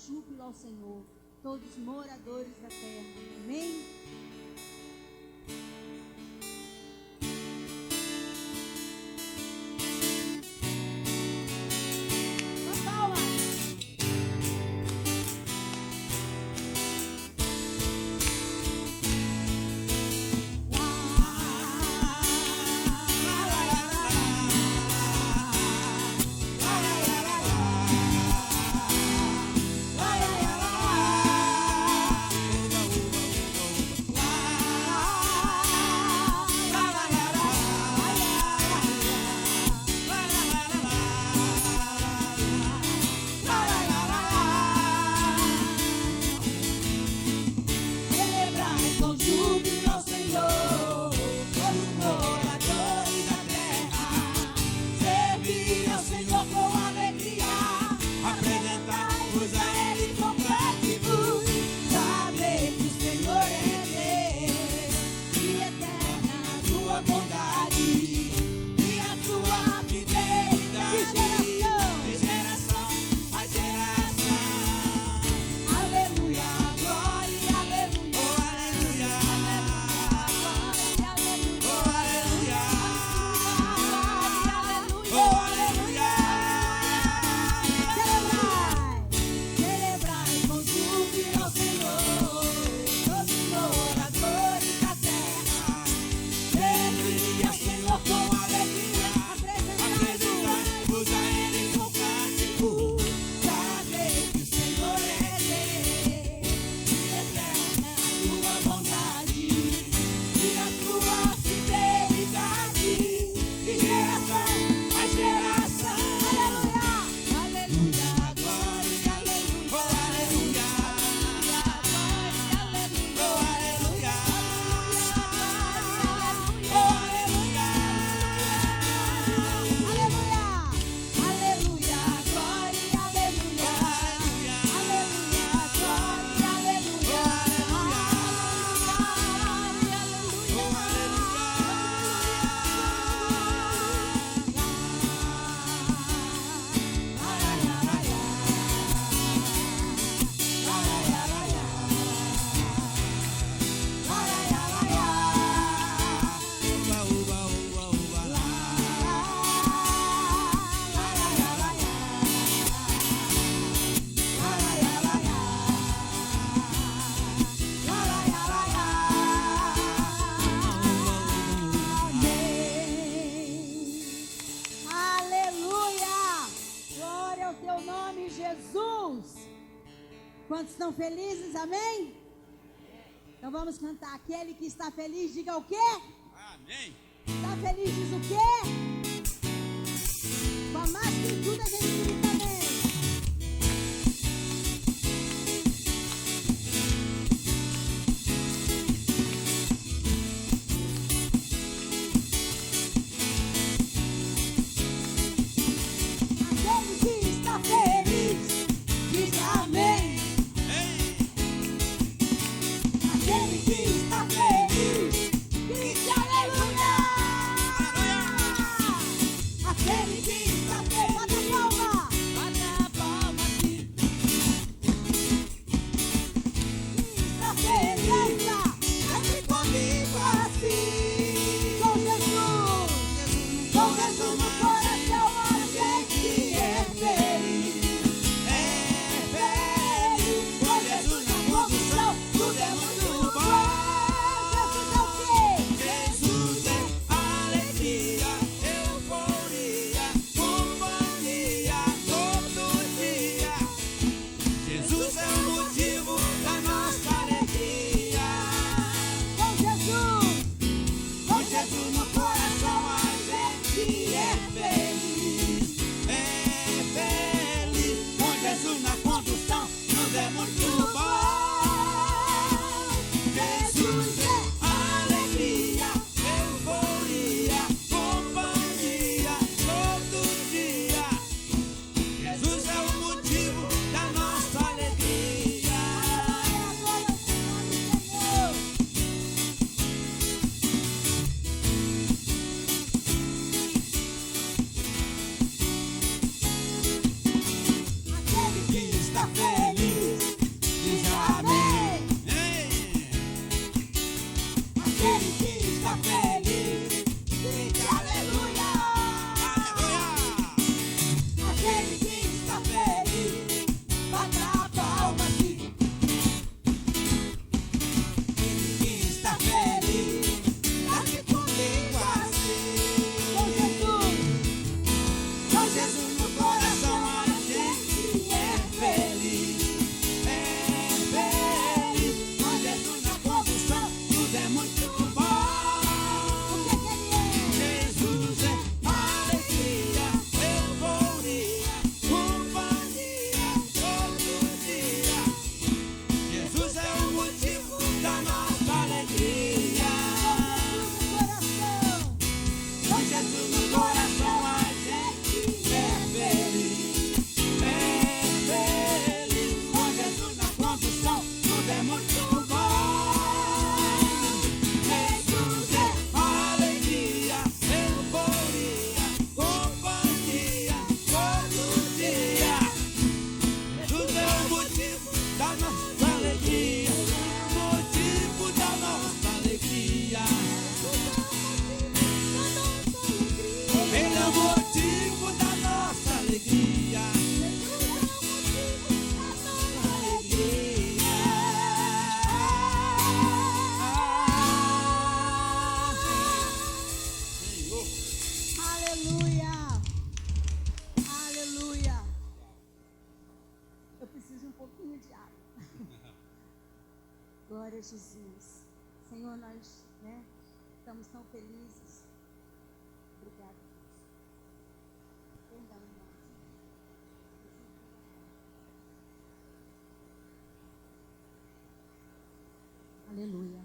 júbilo ao Senhor, todos os moradores da terra. Amém? Quantos estão felizes, amém? Então vamos cantar. Aquele que está feliz, diga o quê? Amém. Está feliz, diz o quê? Com a mais que tudo a gente grita amém. Aquele que está feliz, diz amém. Aquele que está feliz, grite aleluia! Aquele que está feliz, bata a palma! Glória a Jesus. Senhor, nós estamos tão felizes. Obrigada. Perdão, irmãos. Aleluia.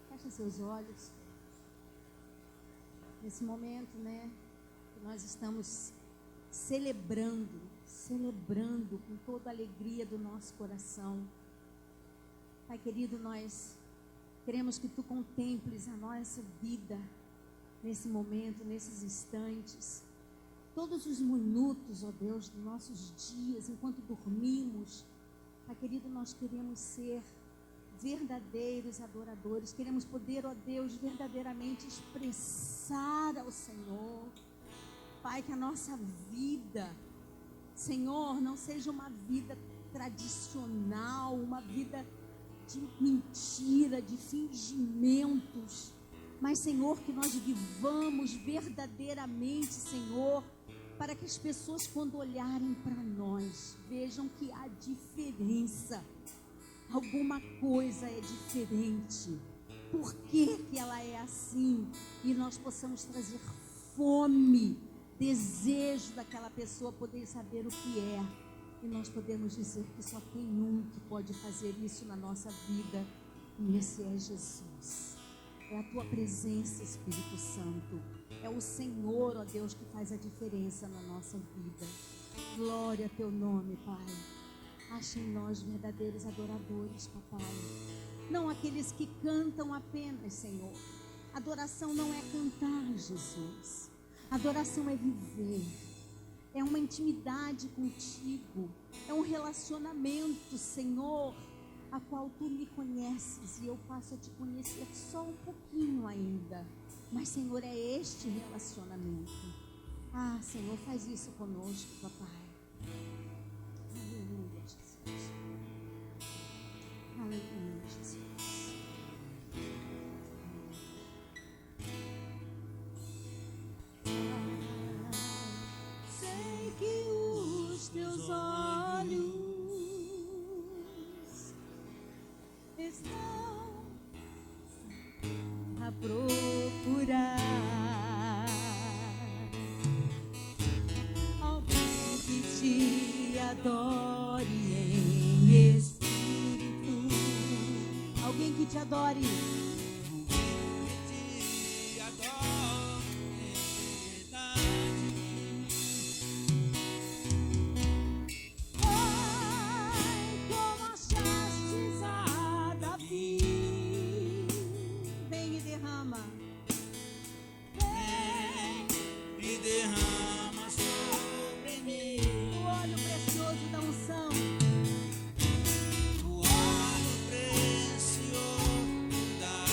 Feche seus olhos. Nesse momento, que nós estamos celebrando com toda a alegria do nosso coração. Pai querido, nós queremos que Tu contemples a nossa vida nesse momento, nesses instantes. Todos os minutos, ó Deus, dos nossos dias, enquanto dormimos. Pai querido, nós queremos ser verdadeiros adoradores. Queremos poder, ó Deus, verdadeiramente expressar ao Senhor. Pai, que a nossa vida, Senhor, não seja uma vida tradicional, uma vida de mentira, de fingimentos, mas, Senhor, que nós vivamos verdadeiramente, Senhor, para que as pessoas, quando olharem para nós, vejam que há diferença. Alguma coisa é diferente. Por que que ela é assim? E nós possamos trazer fome, desejo daquela pessoa poder saber o que é. E nós podemos dizer que só tem um que pode fazer isso na nossa vida. E esse é Jesus. É a Tua presença, Espírito Santo. É o Senhor, ó Deus, que faz a diferença na nossa vida. Glória a Teu nome, Pai. Ache em nós verdadeiros adoradores, papai. Não aqueles que cantam apenas, Senhor. Adoração não é cantar, Jesus. Adoração é viver. É uma intimidade contigo. É um relacionamento, Senhor, a qual Tu me conheces. E eu passo a Te conhecer só um pouquinho ainda. Mas, Senhor, é este relacionamento. Ah, Senhor, faz isso conosco, papai. Aleluia, Jesus. Aleluia, Jesus. Sei que os Teus olhos estão a procurar alguém que Te adore em espírito, alguém que Te adore. Da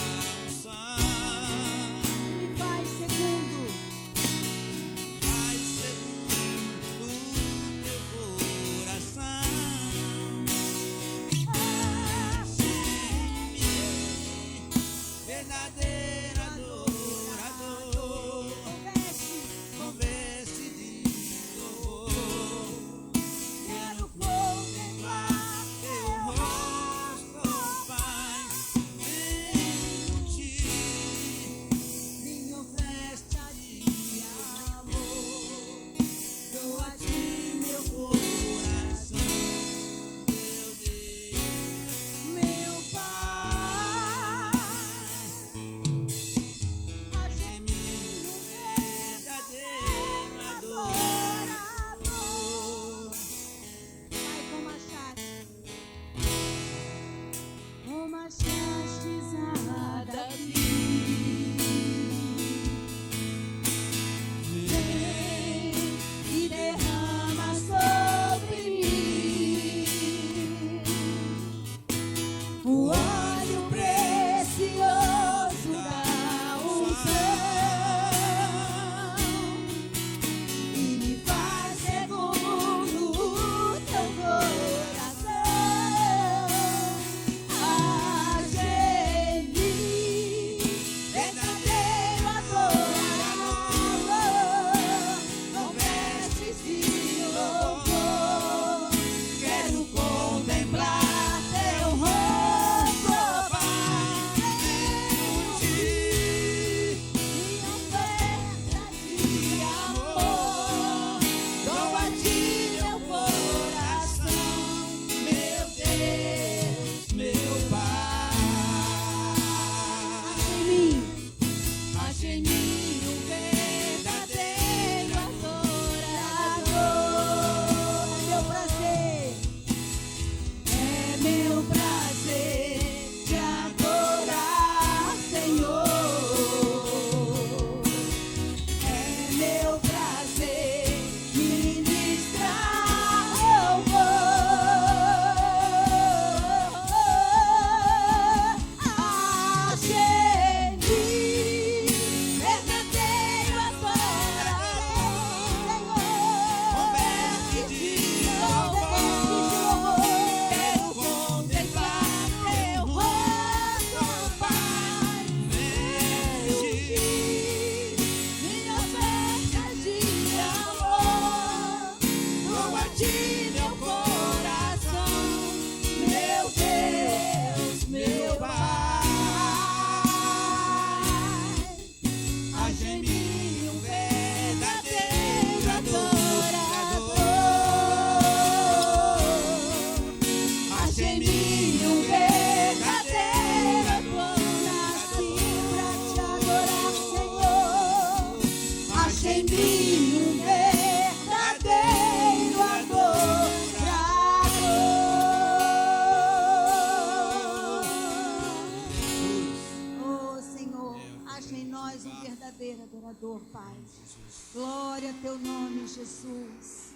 teu nome, Jesus.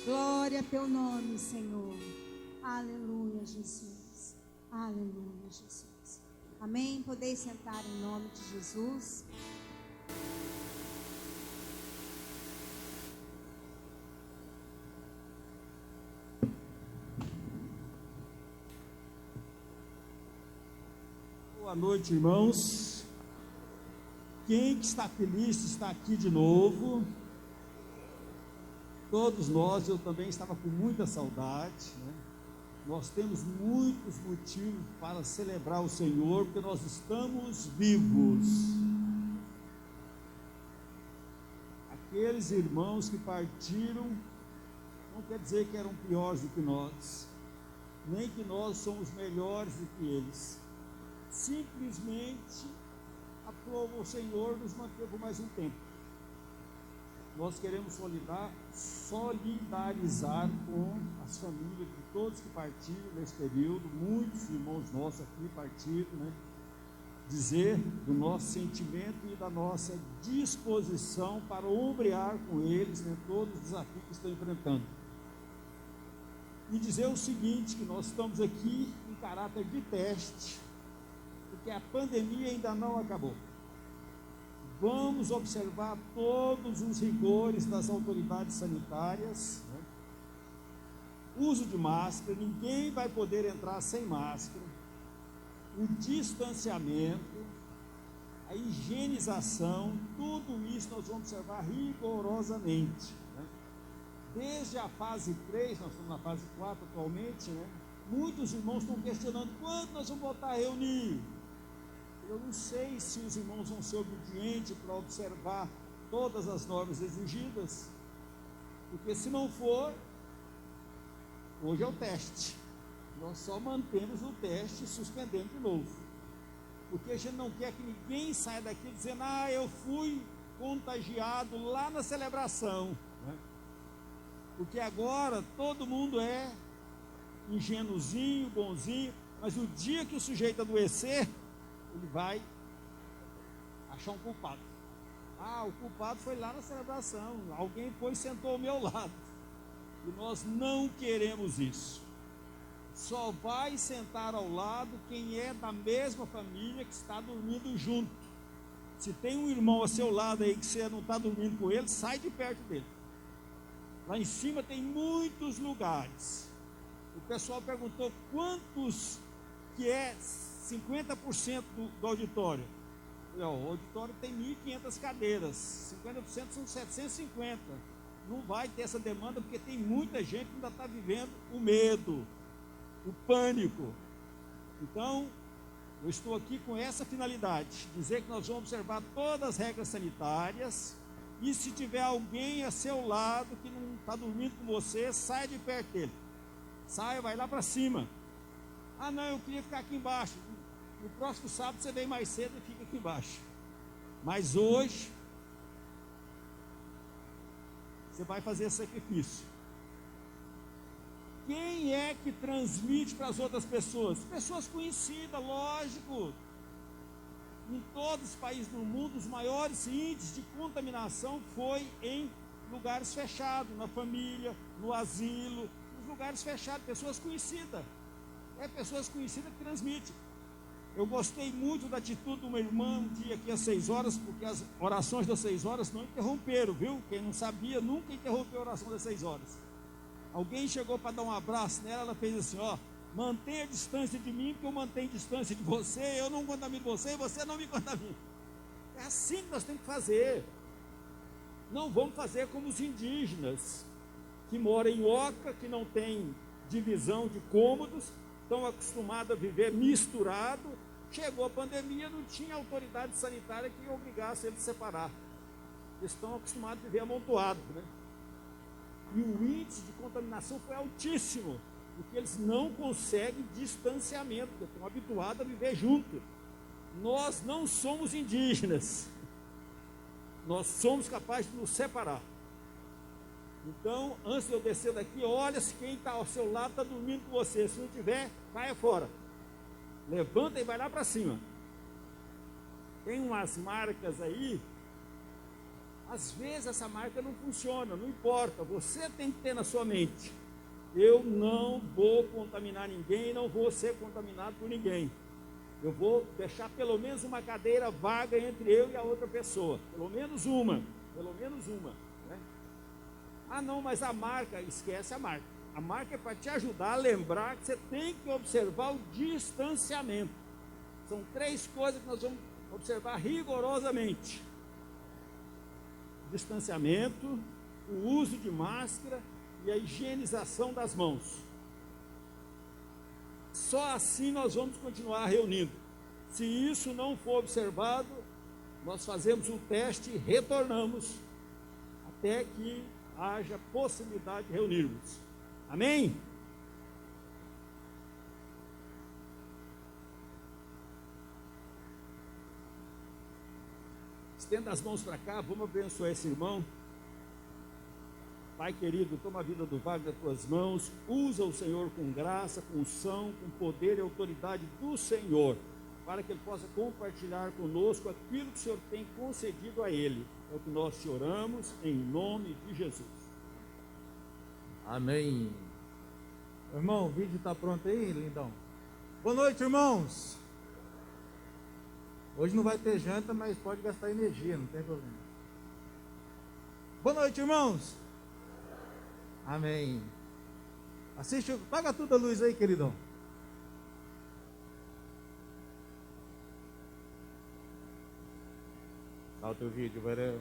Glória a teu nome, Senhor. Aleluia, Jesus. Aleluia, Jesus. Amém? Podeis sentar em nome de Jesus. Boa noite, irmãos. Quem que está feliz de estar aqui de novo? Todos nós, eu também estava com muita saudade, né? Nós temos muitos motivos para celebrar o Senhor, porque nós estamos vivos. Aqueles irmãos que partiram, não quer dizer que eram piores do que nós, nem que nós somos melhores do que eles. Simplesmente o Senhor nos manteve por mais um tempo. Nós queremos solidarizar com as famílias de todos que partiram nesse período. Muitos irmãos nossos aqui partiram, né? Dizer do nosso sentimento e da nossa disposição para ombrear com eles, né, todos os desafios que estão enfrentando. E dizer o seguinte, que nós estamos aqui em caráter de teste, porque a pandemia ainda não acabou. Vamos observar todos os rigores das autoridades sanitárias, né? Uso de máscara, ninguém vai poder entrar sem máscara, o distanciamento, a higienização, tudo isso nós vamos observar rigorosamente, né? Desde a fase 3, nós estamos na fase 4 atualmente, né? Muitos irmãos estão questionando quando nós vamos voltar a reunir. Eu não sei se os irmãos vão ser obedientes para observar todas as normas exigidas, porque se não for, hoje é o teste. Nós só mantemos o teste e suspendemos de novo, porque a gente não quer que ninguém saia daqui dizendo, eu fui contagiado lá na celebração, né? Porque agora todo mundo é ingênuozinho, bonzinho, mas o dia que o sujeito adoecer, ele vai achar um culpado. O culpado foi lá na celebração, alguém foi e sentou ao meu lado. E nós não queremos isso. Só vai sentar ao lado quem é da mesma família que está dormindo junto. Se tem um irmão a seu lado aí que você não está dormindo com ele, sai de perto dele. Lá em cima tem muitos lugares. O pessoal perguntou quantos que é 50% do auditório. O auditório tem 1.500 cadeiras, 50% são 750. Não vai ter essa demanda porque tem muita gente que ainda está vivendo o medo, o pânico. Então, eu estou aqui com essa finalidade, dizer que nós vamos observar todas as regras sanitárias, e se tiver alguém a seu lado que não está dormindo com você, sai de perto dele. Saia, vai lá para cima. Não, eu queria ficar aqui embaixo. No próximo sábado você vem mais cedo e fica aqui embaixo. Mas hoje você vai fazer esse sacrifício. Quem é que transmite para as outras pessoas? Pessoas conhecidas, lógico. Em todos os países do mundo, os maiores índices de contaminação foi em lugares fechados, na família, no asilo, nos lugares fechados, pessoas conhecidas. É pessoas conhecidas que transmitem. Eu gostei muito da atitude de uma irmã um dia aqui às 6 horas, porque as orações das 6 horas não interromperam, viu? Quem não sabia, nunca interrompeu a oração das 6 horas. Alguém chegou para dar um abraço nela, ela fez assim, mantenha a distância de mim, porque eu mantenho distância de você, eu não contamino você e você não me contamina. É assim que nós temos que fazer. Não vamos fazer como os indígenas, que moram em oca, que não tem divisão de cômodos, estão acostumados a viver misturado. Chegou a pandemia, não tinha autoridade sanitária que obrigasse eles a separar. Eles estão acostumados a viver amontoado, né? E o índice de contaminação foi altíssimo, porque eles não conseguem distanciamento, porque estão habituados a viver junto. Nós não somos indígenas, nós somos capazes de nos separar. Então, antes de eu descer daqui, olha se quem está ao seu lado está dormindo com você. Se não tiver, caia fora. Levanta e vai lá para cima. Tem umas marcas aí. Às vezes essa marca não funciona, não importa, você tem que ter na sua mente: eu não vou contaminar ninguém, não vou ser contaminado por ninguém. Eu vou deixar pelo menos uma cadeira vaga entre eu e a outra pessoa, pelo menos uma, né? Ah não, mas a marca, esquece a marca. A marca é para te ajudar a lembrar que você tem que observar o distanciamento. São 3 coisas que nós vamos observar rigorosamente: distanciamento, o uso de máscara e a higienização das mãos. Só assim nós vamos continuar reunindo. Se isso não for observado, nós fazemos um teste e retornamos até que haja possibilidade de reunirmos. Amém? Estenda as mãos para cá, vamos abençoar esse irmão. Pai querido, toma a vida do Wagner nas tuas mãos, usa o Senhor com graça, com unção, com poder e autoridade do Senhor, para que ele possa compartilhar conosco aquilo que o Senhor tem concedido a ele. É o que nós te oramos, em nome de Jesus. Amém. Irmão, o vídeo está pronto aí, lindão? Boa noite, irmãos. Hoje não vai ter janta, mas pode gastar energia, não tem problema. Boa noite, irmãos. Amém. Assiste, paga tudo a luz aí, queridão. Salta o vídeo, Varel.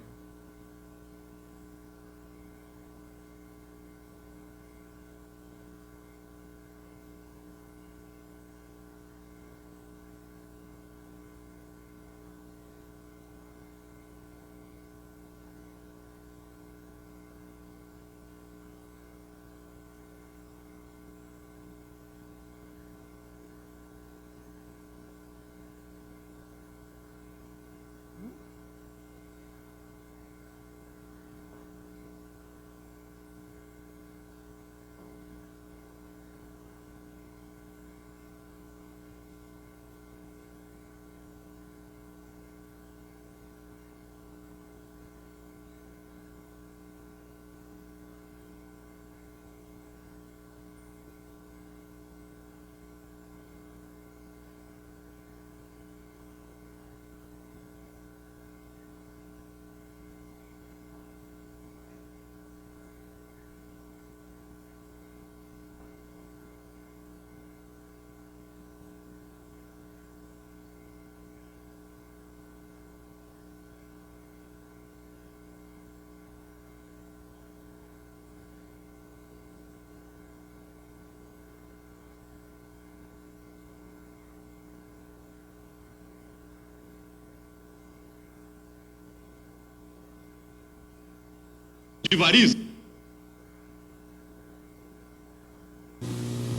De varizes,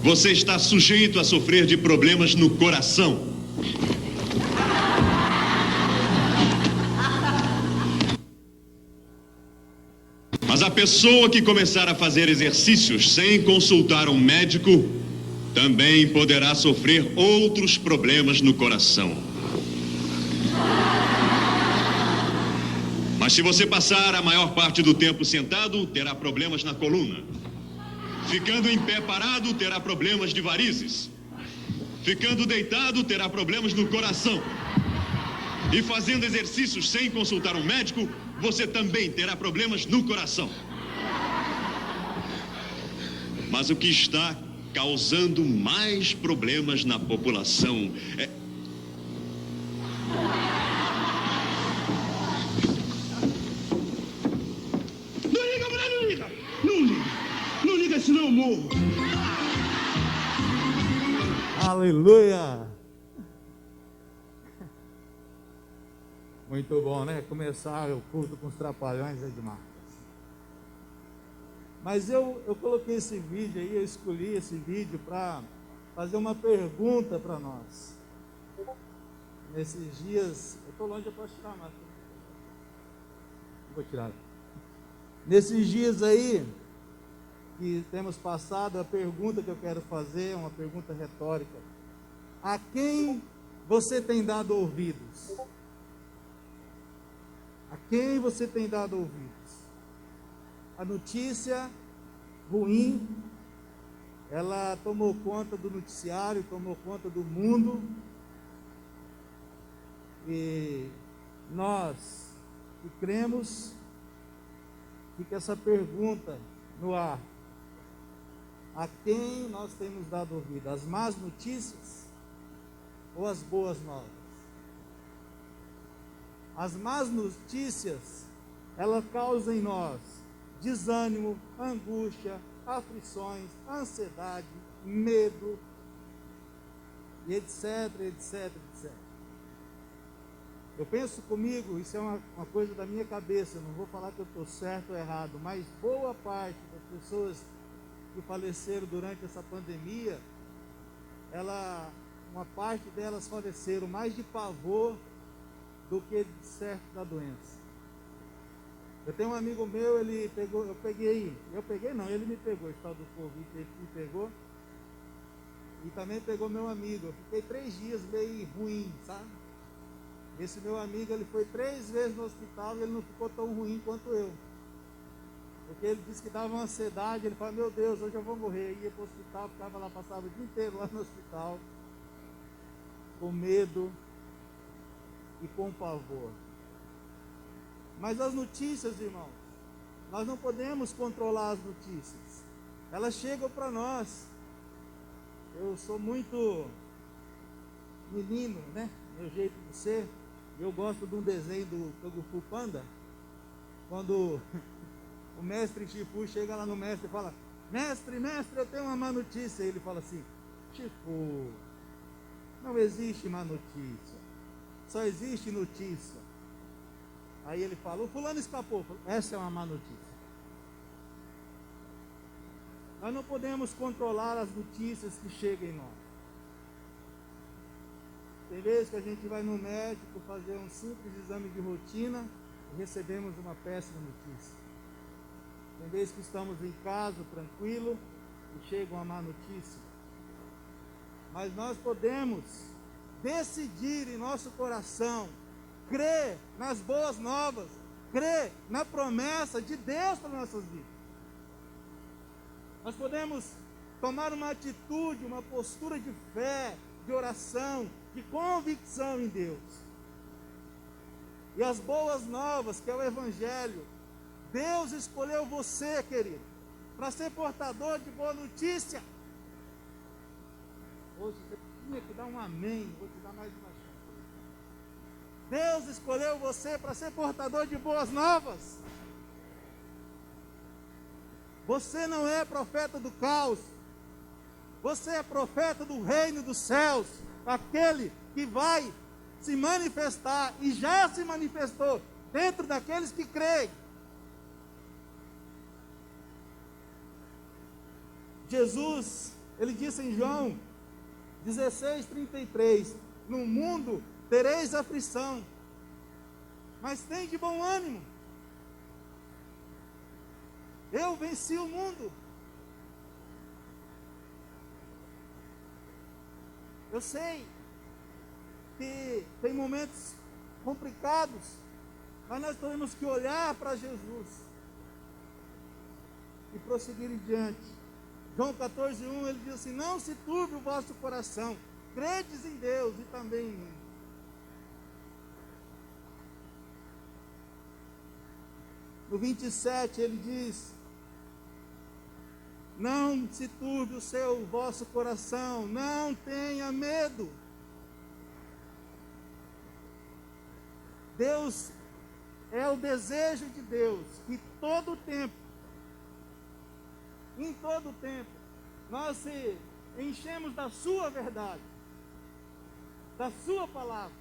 você está sujeito a sofrer de problemas no coração. Mas a pessoa que começar a fazer exercícios sem consultar um médico também poderá sofrer outros problemas no coração. Mas se você passar a maior parte do tempo sentado, terá problemas na coluna. Ficando em pé parado, terá problemas de varizes. Ficando deitado, terá problemas no coração. E fazendo exercícios sem consultar um médico, você também terá problemas no coração. Mas o que está causando mais problemas na população é... Senão eu morro. Aleluia. Muito bom, né? Começar o culto com os trapalhões é demais. Mas eu coloquei esse vídeo aí, eu escolhi esse vídeo para fazer uma pergunta para nós. Nesses dias, eu estou longe, eu posso tirar a máscara. Vou tirar. Nesses dias aí que temos passado, a pergunta que eu quero fazer é uma pergunta retórica: a quem você tem dado ouvidos? A quem você tem dado ouvidos? A notícia ruim, ela tomou conta do noticiário, tomou conta do mundo, e nós que cremos, fica essa pergunta no ar: a quem nós temos dado ouvido? As más notícias ou as boas novas? As más notícias, elas causam em nós desânimo, angústia, aflições, ansiedade, medo, e etc, etc, etc. Eu penso comigo, isso é uma coisa da minha cabeça, não vou falar que eu estou certo ou errado, mas boa parte das pessoas que faleceram durante essa pandemia, uma parte delas faleceram mais de pavor do que de certo da doença. Eu tenho um amigo meu, ele me pegou, esse tal do Covid, ele me pegou, e também pegou meu amigo. Eu fiquei 3 dias meio ruim, sabe? Esse meu amigo, ele foi 3 vezes no hospital e ele não ficou tão ruim quanto eu. Porque ele disse que dava uma ansiedade, ele falou: meu Deus, hoje eu vou morrer. Ia para o hospital, ficava lá, passava o dia inteiro lá no hospital, com medo e com pavor. Mas as notícias, irmãos, nós não podemos controlar as notícias. Elas chegam para nós. Eu sou muito menino, né? Meu jeito de ser. Eu gosto de um desenho do Kung Fu Panda. Quando o mestre Shifu chega lá no mestre e fala: mestre, eu tenho uma má notícia. Ele fala assim: Shifu, não existe má notícia, só existe notícia. Aí ele fala: o fulano escapou. Essa é uma má notícia. Nós não podemos controlar as notícias que chegam em nós. Tem vezes que a gente vai no médico fazer um simples exame de rotina e recebemos uma péssima notícia. Tem vezes que estamos em casa, tranquilo, e chega uma má notícia. Mas nós podemos decidir em nosso coração crer nas boas novas, crer na promessa de Deus para nossas vidas. Nós podemos tomar uma atitude, uma postura de fé, de oração, de convicção em Deus. E as boas novas, que é o Evangelho, Deus escolheu você, querido, para ser portador de boa notícia. Hoje você tinha que dar um amém, vou te dar mais uma chance. Deus escolheu você para ser portador de boas novas. Você não é profeta do caos. Você é profeta do reino dos céus. Aquele que vai se manifestar e já se manifestou dentro daqueles que creem. Jesus, ele disse em João 16:33: no mundo tereis aflição, mas tem de bom ânimo. Eu venci o mundo. Eu sei que tem momentos complicados, mas nós temos que olhar para Jesus e prosseguir em diante. João 14:1, ele diz assim: não se turbe o vosso coração, credes em Deus e também em mim. No 27 ele diz: não se turbe o vosso coração, não tenha medo. Deus, é o desejo de Deus que em todo tempo, nós se enchemos da sua verdade, da sua palavra.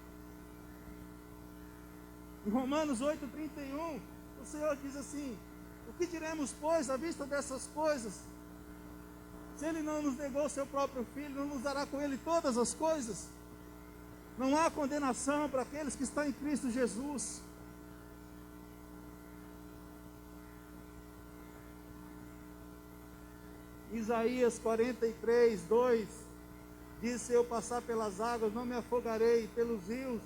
Em Romanos 8:31, o Senhor diz assim: o que diremos, pois, à vista dessas coisas? Se Ele não nos negou o seu próprio Filho, não nos dará com Ele todas as coisas? Não há condenação para aqueles que estão em Cristo Jesus. Isaías 43:2 diz: se eu passar pelas águas, não me afogarei, pelos rios,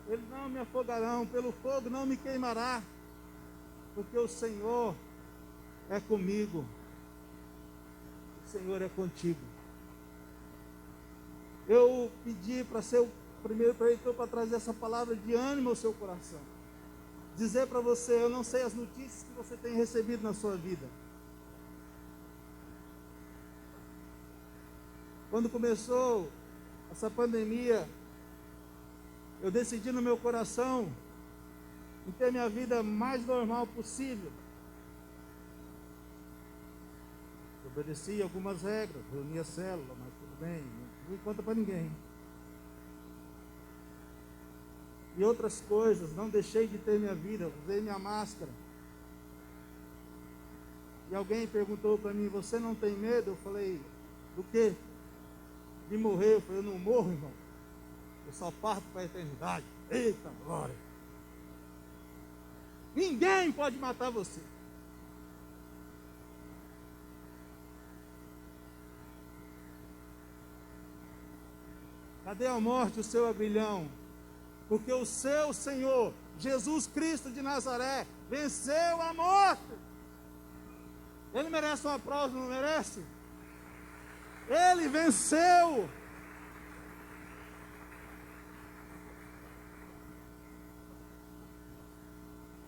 eles não me afogarão, pelo fogo não me queimará, porque o Senhor é comigo, o Senhor é contigo. Eu pedi para ser o primeiro preletor para trazer essa palavra de ânimo ao seu coração. Dizer para você, eu não sei as notícias que você tem recebido na sua vida. Quando começou essa pandemia, eu decidi no meu coração em ter minha vida mais normal possível. Obedeci algumas regras, reuni a célula, mas tudo bem, não conta para ninguém. E outras coisas, não deixei de ter minha vida, usei minha máscara. E alguém perguntou para mim, você não tem medo? Eu falei, do quê? De morrer. Eu falei, eu não morro, irmão. Eu só parto para a eternidade. Eita glória! Ninguém pode matar você. Cadê a morte, o seu aguilhão? Porque o seu Senhor, Jesus Cristo de Nazaré, venceu a morte. Ele merece um aplauso, não merece? Ele venceu.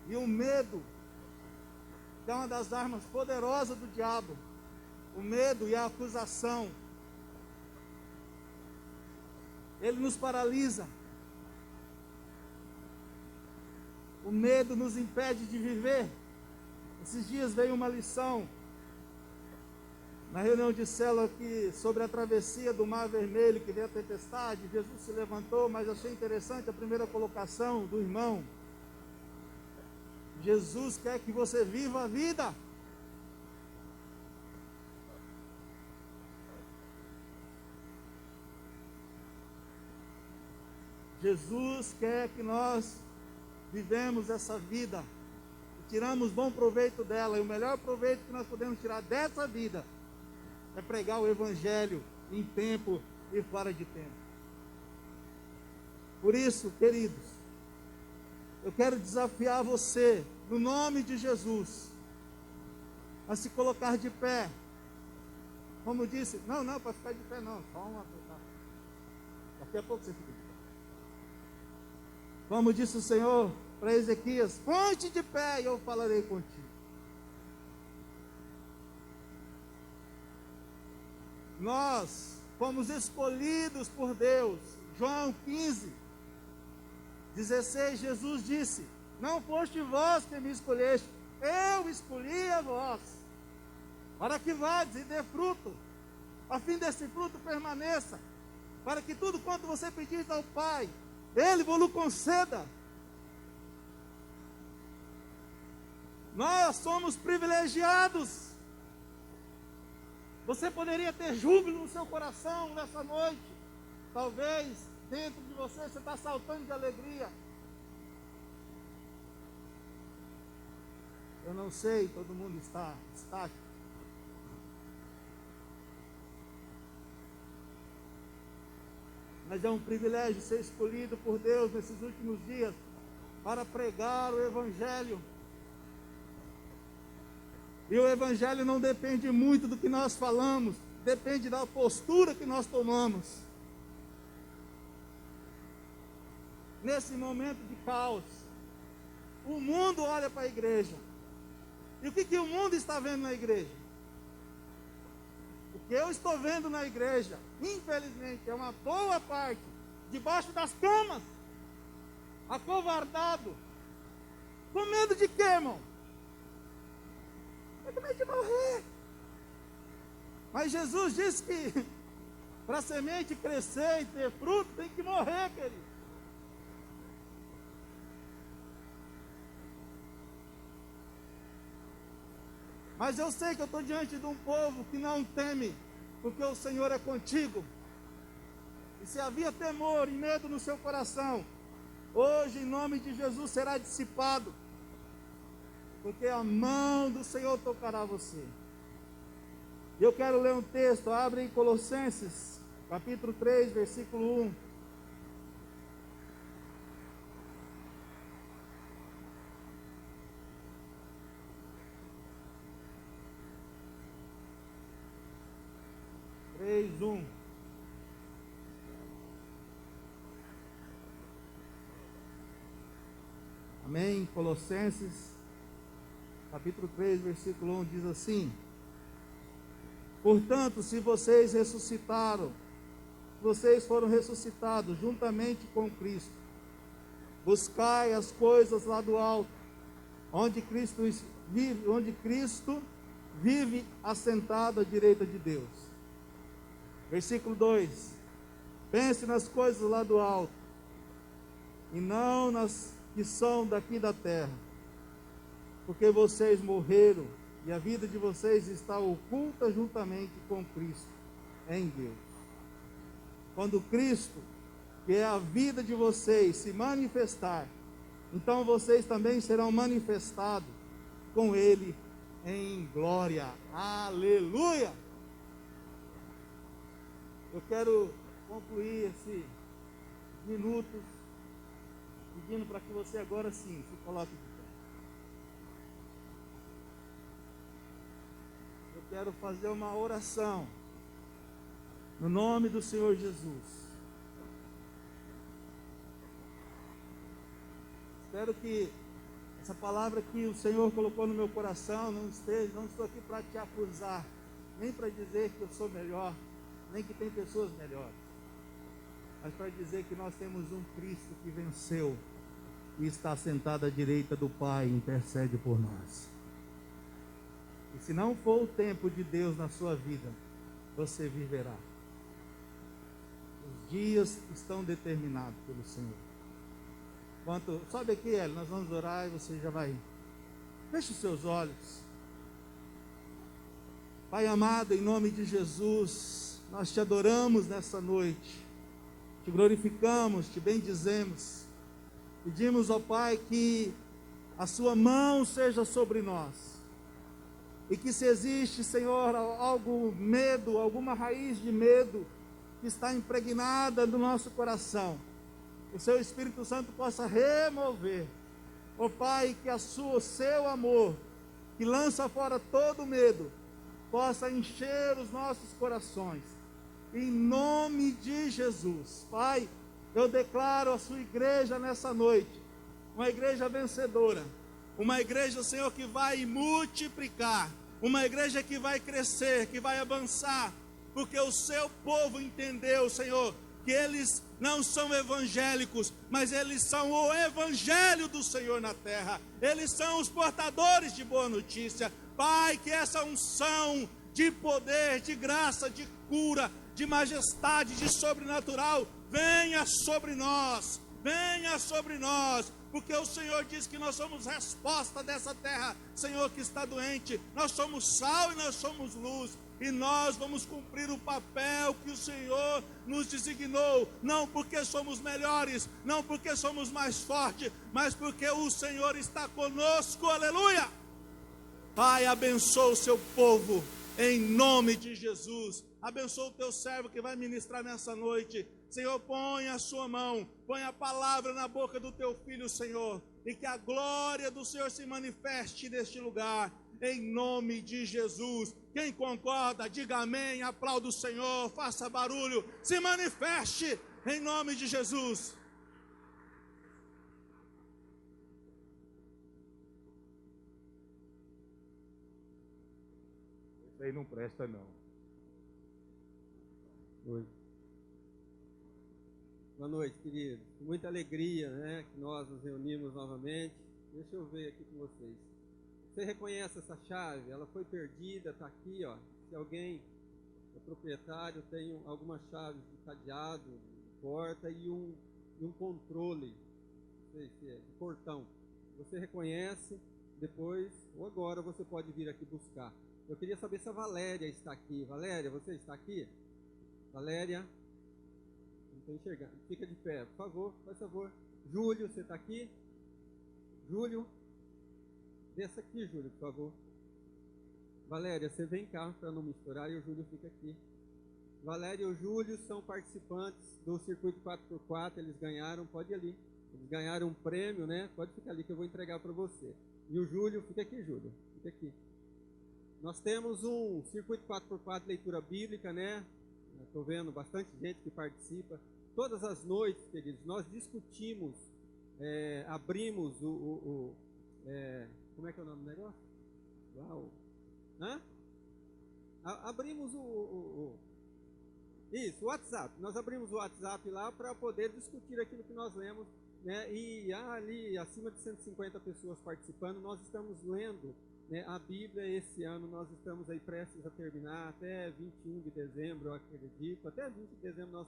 E o medo é uma das armas poderosas do diabo. O medo e a acusação. Ele nos paralisa. O medo nos impede de viver. Esses dias veio uma lição na reunião de célula aqui sobre a travessia do Mar Vermelho, que veio a tempestade. Jesus se levantou, mas achei interessante a primeira colocação do irmão. Jesus quer que você viva a vida. Jesus quer que nós vivemos essa vida e tiramos bom proveito dela. E o melhor proveito que nós podemos tirar dessa vida é pregar o Evangelho em tempo e fora de tempo. Por isso, queridos, eu quero desafiar você, no nome de Jesus, a se colocar de pé. Como disse, não, para ficar de pé não, só uma. Daqui a pouco você fica de pé. Como disse o Senhor para Ezequias, ponte de pé e eu falarei contigo. Nós fomos escolhidos por Deus. João 15, 16, Jesus disse, não foste vós que me escolheste, eu escolhi a vós, para que vades e dê fruto, a fim desse fruto permaneça, para que tudo quanto você pedir ao Pai, Ele vos conceda. Nós somos privilegiados. Você poderia ter júbilo no seu coração nessa noite. Talvez dentro de você está saltando de alegria. Eu não sei, todo mundo está estático. Mas é um privilégio ser escolhido por Deus nesses últimos dias para pregar o Evangelho. E o Evangelho não depende muito do que nós falamos, depende da postura que nós tomamos. Nesse momento de caos, o mundo olha para a igreja. E o que o mundo está vendo na igreja? O que eu estou vendo na igreja, infelizmente, é uma boa parte, debaixo das camas, acovardado. Com medo de quê, irmão? Com medo de morrer. Mas Jesus disse que para a semente crescer e ter fruto, tem que morrer, querido. Mas eu sei que eu estou diante de um povo que não teme, porque o Senhor é contigo. E se havia temor e medo no seu coração, hoje, em nome de Jesus, será dissipado, porque a mão do Senhor tocará você. E eu quero ler um texto, abre em Colossenses, capítulo 3, versículo 1. 3, 1. Amém? Colossenses, capítulo 3, versículo 1 diz assim: portanto, se vocês ressuscitaram, vocês foram ressuscitados juntamente com Cristo, buscai as coisas lá do alto, onde Cristo vive assentado à direita de Deus. Versículo 2: pense nas coisas lá do alto, e não nas que são daqui da terra, porque vocês morreram, e a vida de vocês está oculta juntamente com Cristo em Deus. Quando Cristo, que é a vida de vocês, se manifestar, então vocês também serão manifestados com Ele em glória. Aleluia! Eu quero concluir esses minutos pedindo para que você agora sim se coloque de pé. Eu quero fazer uma oração no nome do Senhor Jesus. Espero que essa palavra que o Senhor colocou no meu coração não estou aqui para te acusar, nem para dizer que eu sou melhor, nem que tem pessoas melhores, mas para dizer que nós temos um Cristo que venceu e está sentado à direita do Pai e intercede por nós. E se não for o tempo de Deus na sua vida, você viverá. Os dias estão determinados pelo Senhor. Sobe aqui, Eli, nós vamos orar e você já vai. Feche os seus olhos. Pai amado, em nome de Jesus, nós te adoramos nessa noite, te glorificamos, te bendizemos, pedimos ao Pai que a sua mão seja sobre nós, e que se existe, Senhor, algum medo, alguma raiz de medo que está impregnada no nosso coração, o seu Espírito Santo possa remover, ó Pai, que o seu amor, que lança fora todo medo, possa encher os nossos corações, em nome de Jesus. Pai, eu declaro a sua igreja nessa noite, uma igreja vencedora, uma igreja, Senhor, que vai multiplicar, uma igreja que vai crescer, que vai avançar, porque o seu povo entendeu, Senhor, que eles não são evangélicos, mas eles são o evangelho do Senhor na terra, eles são os portadores de boa notícia. Pai, que essa unção de poder, de graça, de cura, de majestade, de sobrenatural, venha sobre nós, porque o Senhor diz que nós somos resposta dessa terra, Senhor, que está doente. Nós somos sal e nós somos luz, e nós vamos cumprir o papel que o Senhor nos designou, não porque somos melhores, não porque somos mais fortes, mas porque o Senhor está conosco. Aleluia! Pai, abençoa o seu povo, em nome de Jesus. Abençoa o teu servo que vai ministrar nessa noite. Senhor, põe a sua mão, põe a palavra na boca do teu filho, Senhor, e que a glória do Senhor se manifeste neste lugar, em nome de Jesus. Quem concorda, diga amém, aplauda o Senhor, faça barulho, se manifeste, em nome de Jesus. Isso aí não presta, não. Oi. Boa noite, queridos. Com muita alegria, né, que nós nos reunimos novamente. Deixa eu ver aqui com vocês. Você reconhece essa chave? Ela foi perdida, está aqui, ó. Se alguém é proprietário, tem algumas chaves de cadeado, de porta e um controle, não sei se é, de portão. Você reconhece, depois ou agora você pode vir aqui buscar. Eu queria saber se a Valéria está aqui. Valéria, você está aqui? Valéria? Não estou enxergando. Fica de pé, por favor, faz favor. Júlio, você está aqui? Júlio? Desça aqui, Júlio, por favor. Valéria, você vem cá para não misturar e o Júlio fica aqui. Valéria e o Júlio são participantes do Circuito 4x4, eles ganharam, pode ir ali. Eles ganharam um prêmio, né? Pode ficar ali que eu vou entregar para você. E o Júlio, fica aqui, Júlio, fica aqui. Nós temos um Circuito 4x4 leitura bíblica, né? Estou vendo bastante gente que participa. Todas as noites, queridos, nós discutimos, abrimos como é que é o nome do negócio? Uau! Hã? Abrimos isso, o WhatsApp. Nós abrimos o WhatsApp lá para poder discutir aquilo que nós lemos, né? E há ali acima de 150 pessoas participando. Nós estamos lendo, né, a Bíblia esse ano. Nós estamos aí prestes a terminar, até 21 de dezembro, eu acredito. Até 20 de dezembro nós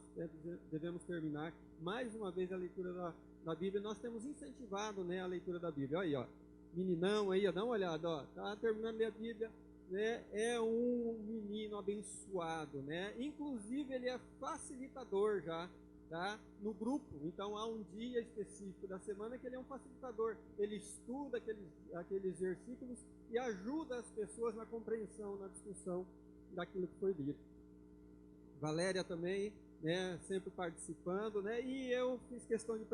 devemos terminar mais uma vez a leitura da Bíblia. Nós temos incentivado, né, a leitura da Bíblia. Olha aí, ó, meninão aí, ó, dá uma olhada, ó, tá terminando de ler a Bíblia. Né, é um menino abençoado, né? Inclusive ele é facilitador já, tá? No grupo. Então há um dia específico da semana que ele é um facilitador. Ele estuda aqueles versículos e ajuda as pessoas na compreensão, na discussão daquilo que foi dito. Valéria também, né? Sempre participando, né? E eu fiz questão de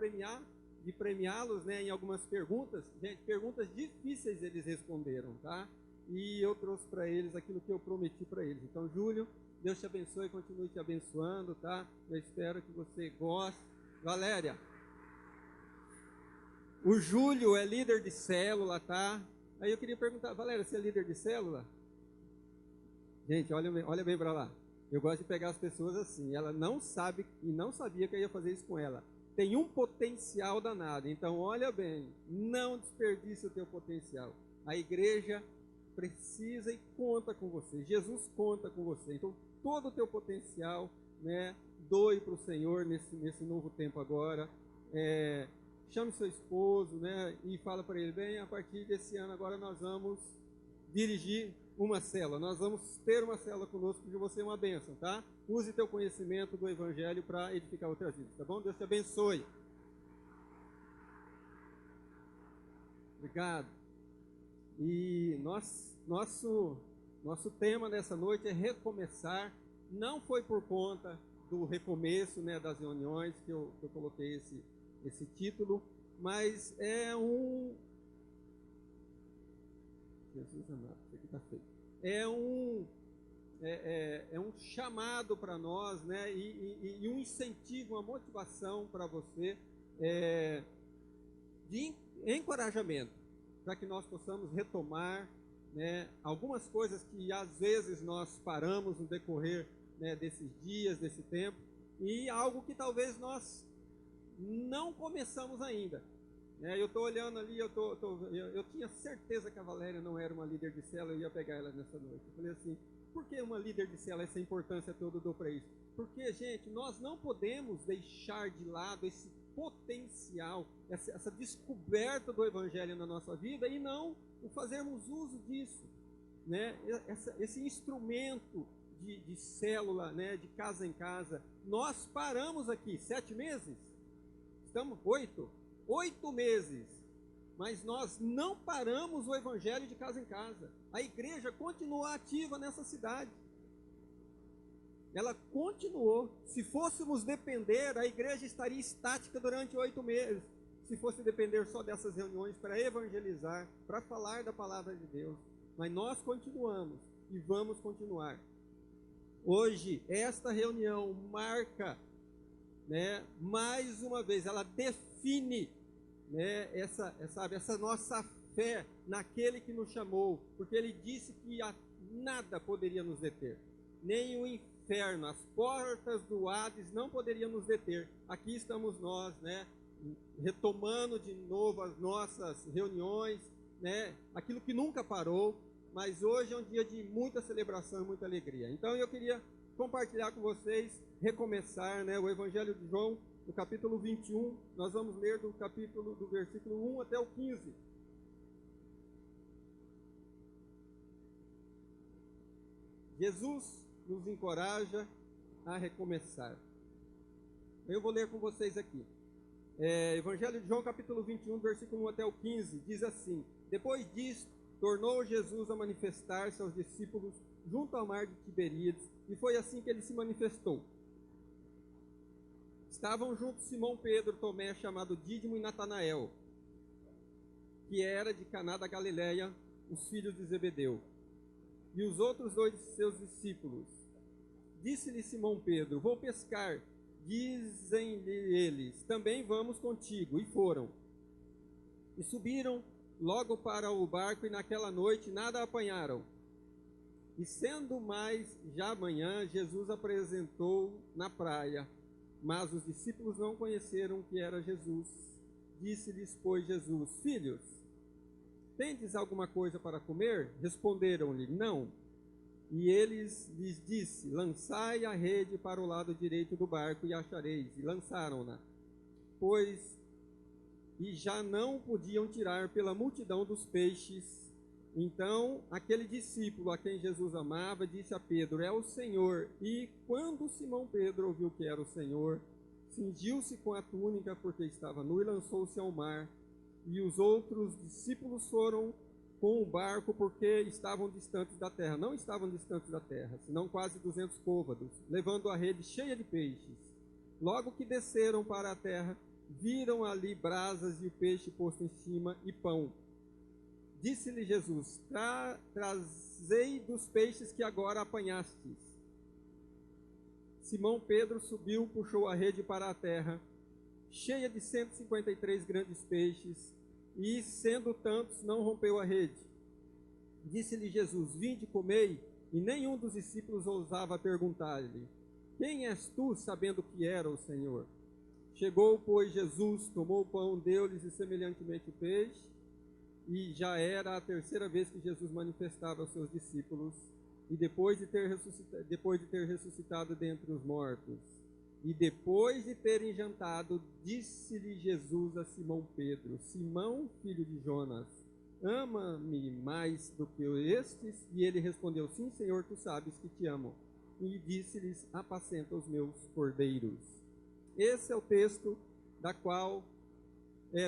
premiá-los, né? Em algumas perguntas. Gente, perguntas difíceis eles responderam, tá? E eu trouxe para eles aquilo que eu prometi para eles. Então, Júlio, Deus te abençoe e continue te abençoando, tá? Eu espero que você goste. Valéria, o Júlio é líder de célula, tá? Aí eu queria perguntar, Valéria, você é líder de célula? Gente, olha bem para lá. Eu gosto de pegar as pessoas assim. Ela não sabe e não sabia que eu ia fazer isso com ela. Tem um potencial danado. Então, olha bem, não desperdice o teu potencial. A igreja precisa e conta com você. Jesus conta com você. Então, todo o teu potencial, né, doe para o Senhor nesse novo tempo agora. Chame seu esposo, né, e fala para ele, bem, a partir desse ano agora nós vamos dirigir uma célula. Nós vamos ter uma célula conosco, porque você é uma bênção, tá? Use teu conhecimento do Evangelho para edificar outras vidas, tá bom? Deus te abençoe. Obrigado. E nosso tema dessa noite é recomeçar. Não foi por conta do recomeço, né, das reuniões que eu coloquei esse título, mas é um... Jesus amado, isso aqui está feio. É um chamado para nós, né, e um incentivo, uma motivação para você, de encorajamento, para que nós possamos retomar, né, algumas coisas que às vezes nós paramos no decorrer, né, desses dias, desse tempo, e algo que talvez nós não começamos ainda. Eu estou olhando ali, eu tinha certeza que a Valéria não era uma líder de célula, eu ia pegar ela nessa noite. Eu falei assim, por que uma líder de célula, essa importância toda eu dou para isso? Porque, gente, nós não podemos deixar de lado esse potencial, essa descoberta do Evangelho na nossa vida e não fazermos uso disso, né? Esse instrumento de célula, né? De casa em casa. Nós paramos aqui 7 meses, estamos 8 meses, mas nós não paramos o Evangelho de casa em casa. A igreja continua ativa nessa cidade. Ela continuou. Se fôssemos depender, a igreja estaria estática durante 8 meses. Se fosse depender só dessas reuniões para evangelizar, para falar da palavra de Deus. Mas nós continuamos e vamos continuar. Hoje, esta reunião marca, né, mais uma vez, ela define, né, essa nossa fé naquele que nos chamou. Porque ele disse que nada poderia nos deter. Nem o inferno, as portas do Hades não poderiam nos deter. Aqui estamos nós, né, retomando de novo as nossas reuniões, né, aquilo que nunca parou, mas hoje é um dia de muita celebração e muita alegria. Então eu queria compartilhar com vocês, recomeçar, né, o Evangelho de João, no capítulo 21, nós vamos ler do versículo 1 até o 15. Jesus nos encoraja a recomeçar. Eu vou ler com vocês aqui. Evangelho de João, capítulo 21, versículo 1 até o 15, diz assim: Depois disto, tornou Jesus a manifestar-se aos discípulos junto ao mar de Tiberíades, e foi assim que ele se manifestou. Estavam juntos Simão Pedro, Tomé, chamado Dídimo, e Natanael, que era de Caná da Galileia, os filhos de Zebedeu, e os outros 2 de seus discípulos. Disse-lhe Simão Pedro: vou pescar. Dizem-lhe eles: também vamos contigo. E foram. E subiram logo para o barco, e naquela noite nada apanharam. E sendo mais já manhã, Jesus apresentou na praia, mas os discípulos não conheceram que era Jesus. Disse-lhes, pois, Jesus: filhos, tendes alguma coisa para comer? Responderam-lhe: não. E eles lhes disse: lançai a rede para o lado direito do barco e achareis. E lançaram-na, pois e já não podiam tirar pela multidão dos peixes. Então aquele discípulo a quem Jesus amava disse a Pedro: é o Senhor. E quando Simão Pedro ouviu que era o Senhor, cingiu-se com a túnica, porque estava nu, e lançou-se ao mar. E os outros discípulos foram com o barco, porque estavam distantes da terra. Não estavam distantes da terra, senão quase 200 côvados, levando a rede cheia de peixes. Logo que desceram para a terra, viram ali brasas e o peixe posto em cima e pão. Disse-lhe Jesus: trazei dos peixes que agora apanhastes. Simão Pedro subiu, puxou a rede para a terra, cheia de 153 grandes peixes, e, sendo tantos, não rompeu a rede. Disse-lhe Jesus: vinde, comei. E nenhum dos discípulos ousava perguntar-lhe: quem és tu, sabendo que era o Senhor? Chegou, pois, Jesus, tomou o pão, deu-lhes e semelhantemente o peixe. E já era a terceira vez que Jesus manifestava aos seus discípulos, e depois de ter ressuscitado dentre os mortos, e depois de terem jantado, disse-lhe Jesus a Simão Pedro: Simão, filho de Jonas, ama-me mais do que estes? E ele respondeu: sim, Senhor, tu sabes que te amo. E disse-lhes: apacenta os meus cordeiros. Esse é o texto da qual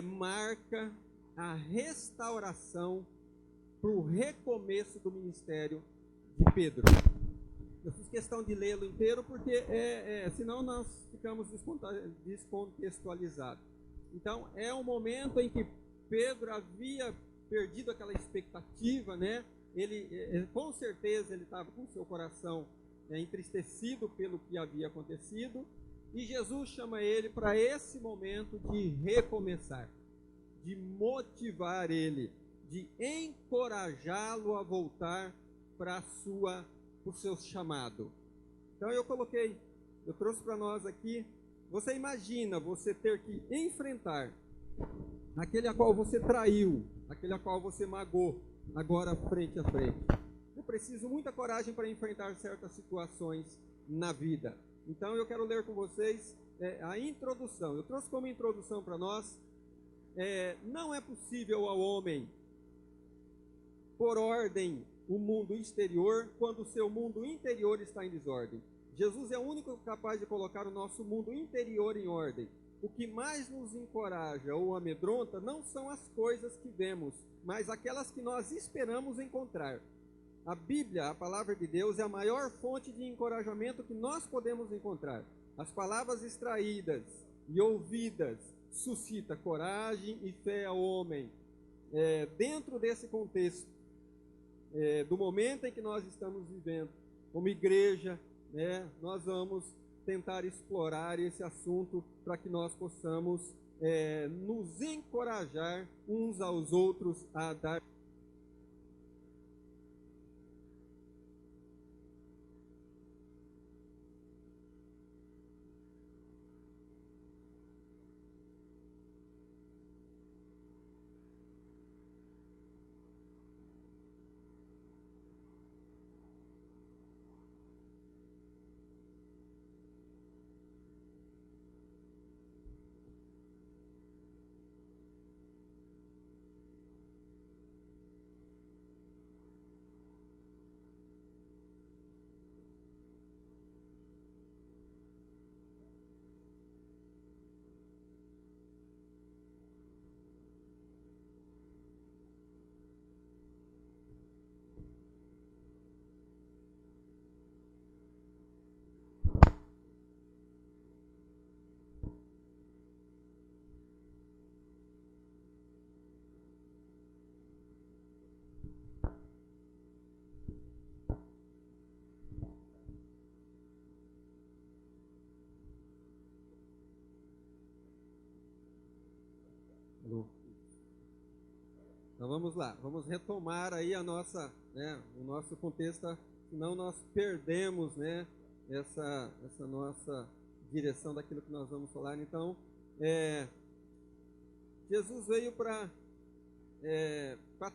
marca a restauração para o recomeço do ministério de Pedro. Eu fiz questão de lê-lo inteiro porque senão nós ficamos descontextualizados. Então, é um momento em que Pedro havia perdido aquela expectativa, né? Ele com certeza ele estava com seu coração entristecido pelo que havia acontecido, e Jesus chama ele para esse momento de recomeçar, de motivar ele, de encorajá-lo a voltar para o seu chamado. Então eu trouxe para nós aqui. Você imagina você ter que enfrentar aquele a qual você traiu, aquele a qual você magoou, agora frente a frente. É preciso muita coragem para enfrentar certas situações na vida. Então eu quero ler com vocês a introdução. Eu trouxe como introdução para nós: não é possível ao homem por ordem o mundo exterior quando o seu mundo interior está em desordem. Jesus é o único capaz de colocar o nosso mundo interior em ordem. O que mais nos encoraja ou amedronta não são as coisas que vemos, mas aquelas que nós esperamos encontrar. A Bíblia, a palavra de Deus, é a maior fonte de encorajamento que nós podemos encontrar. As palavras extraídas e ouvidas suscitam coragem e fé ao homem. Dentro desse contexto, do momento em que nós estamos vivendo, como igreja, nós vamos tentar explorar esse assunto para que nós possamos nos encorajar uns aos outros a dar. Então vamos lá, vamos retomar aí a nossa, né, o nosso contexto, senão nós perdemos, né, essa nossa direção daquilo que nós vamos falar. Então, Jesus veio para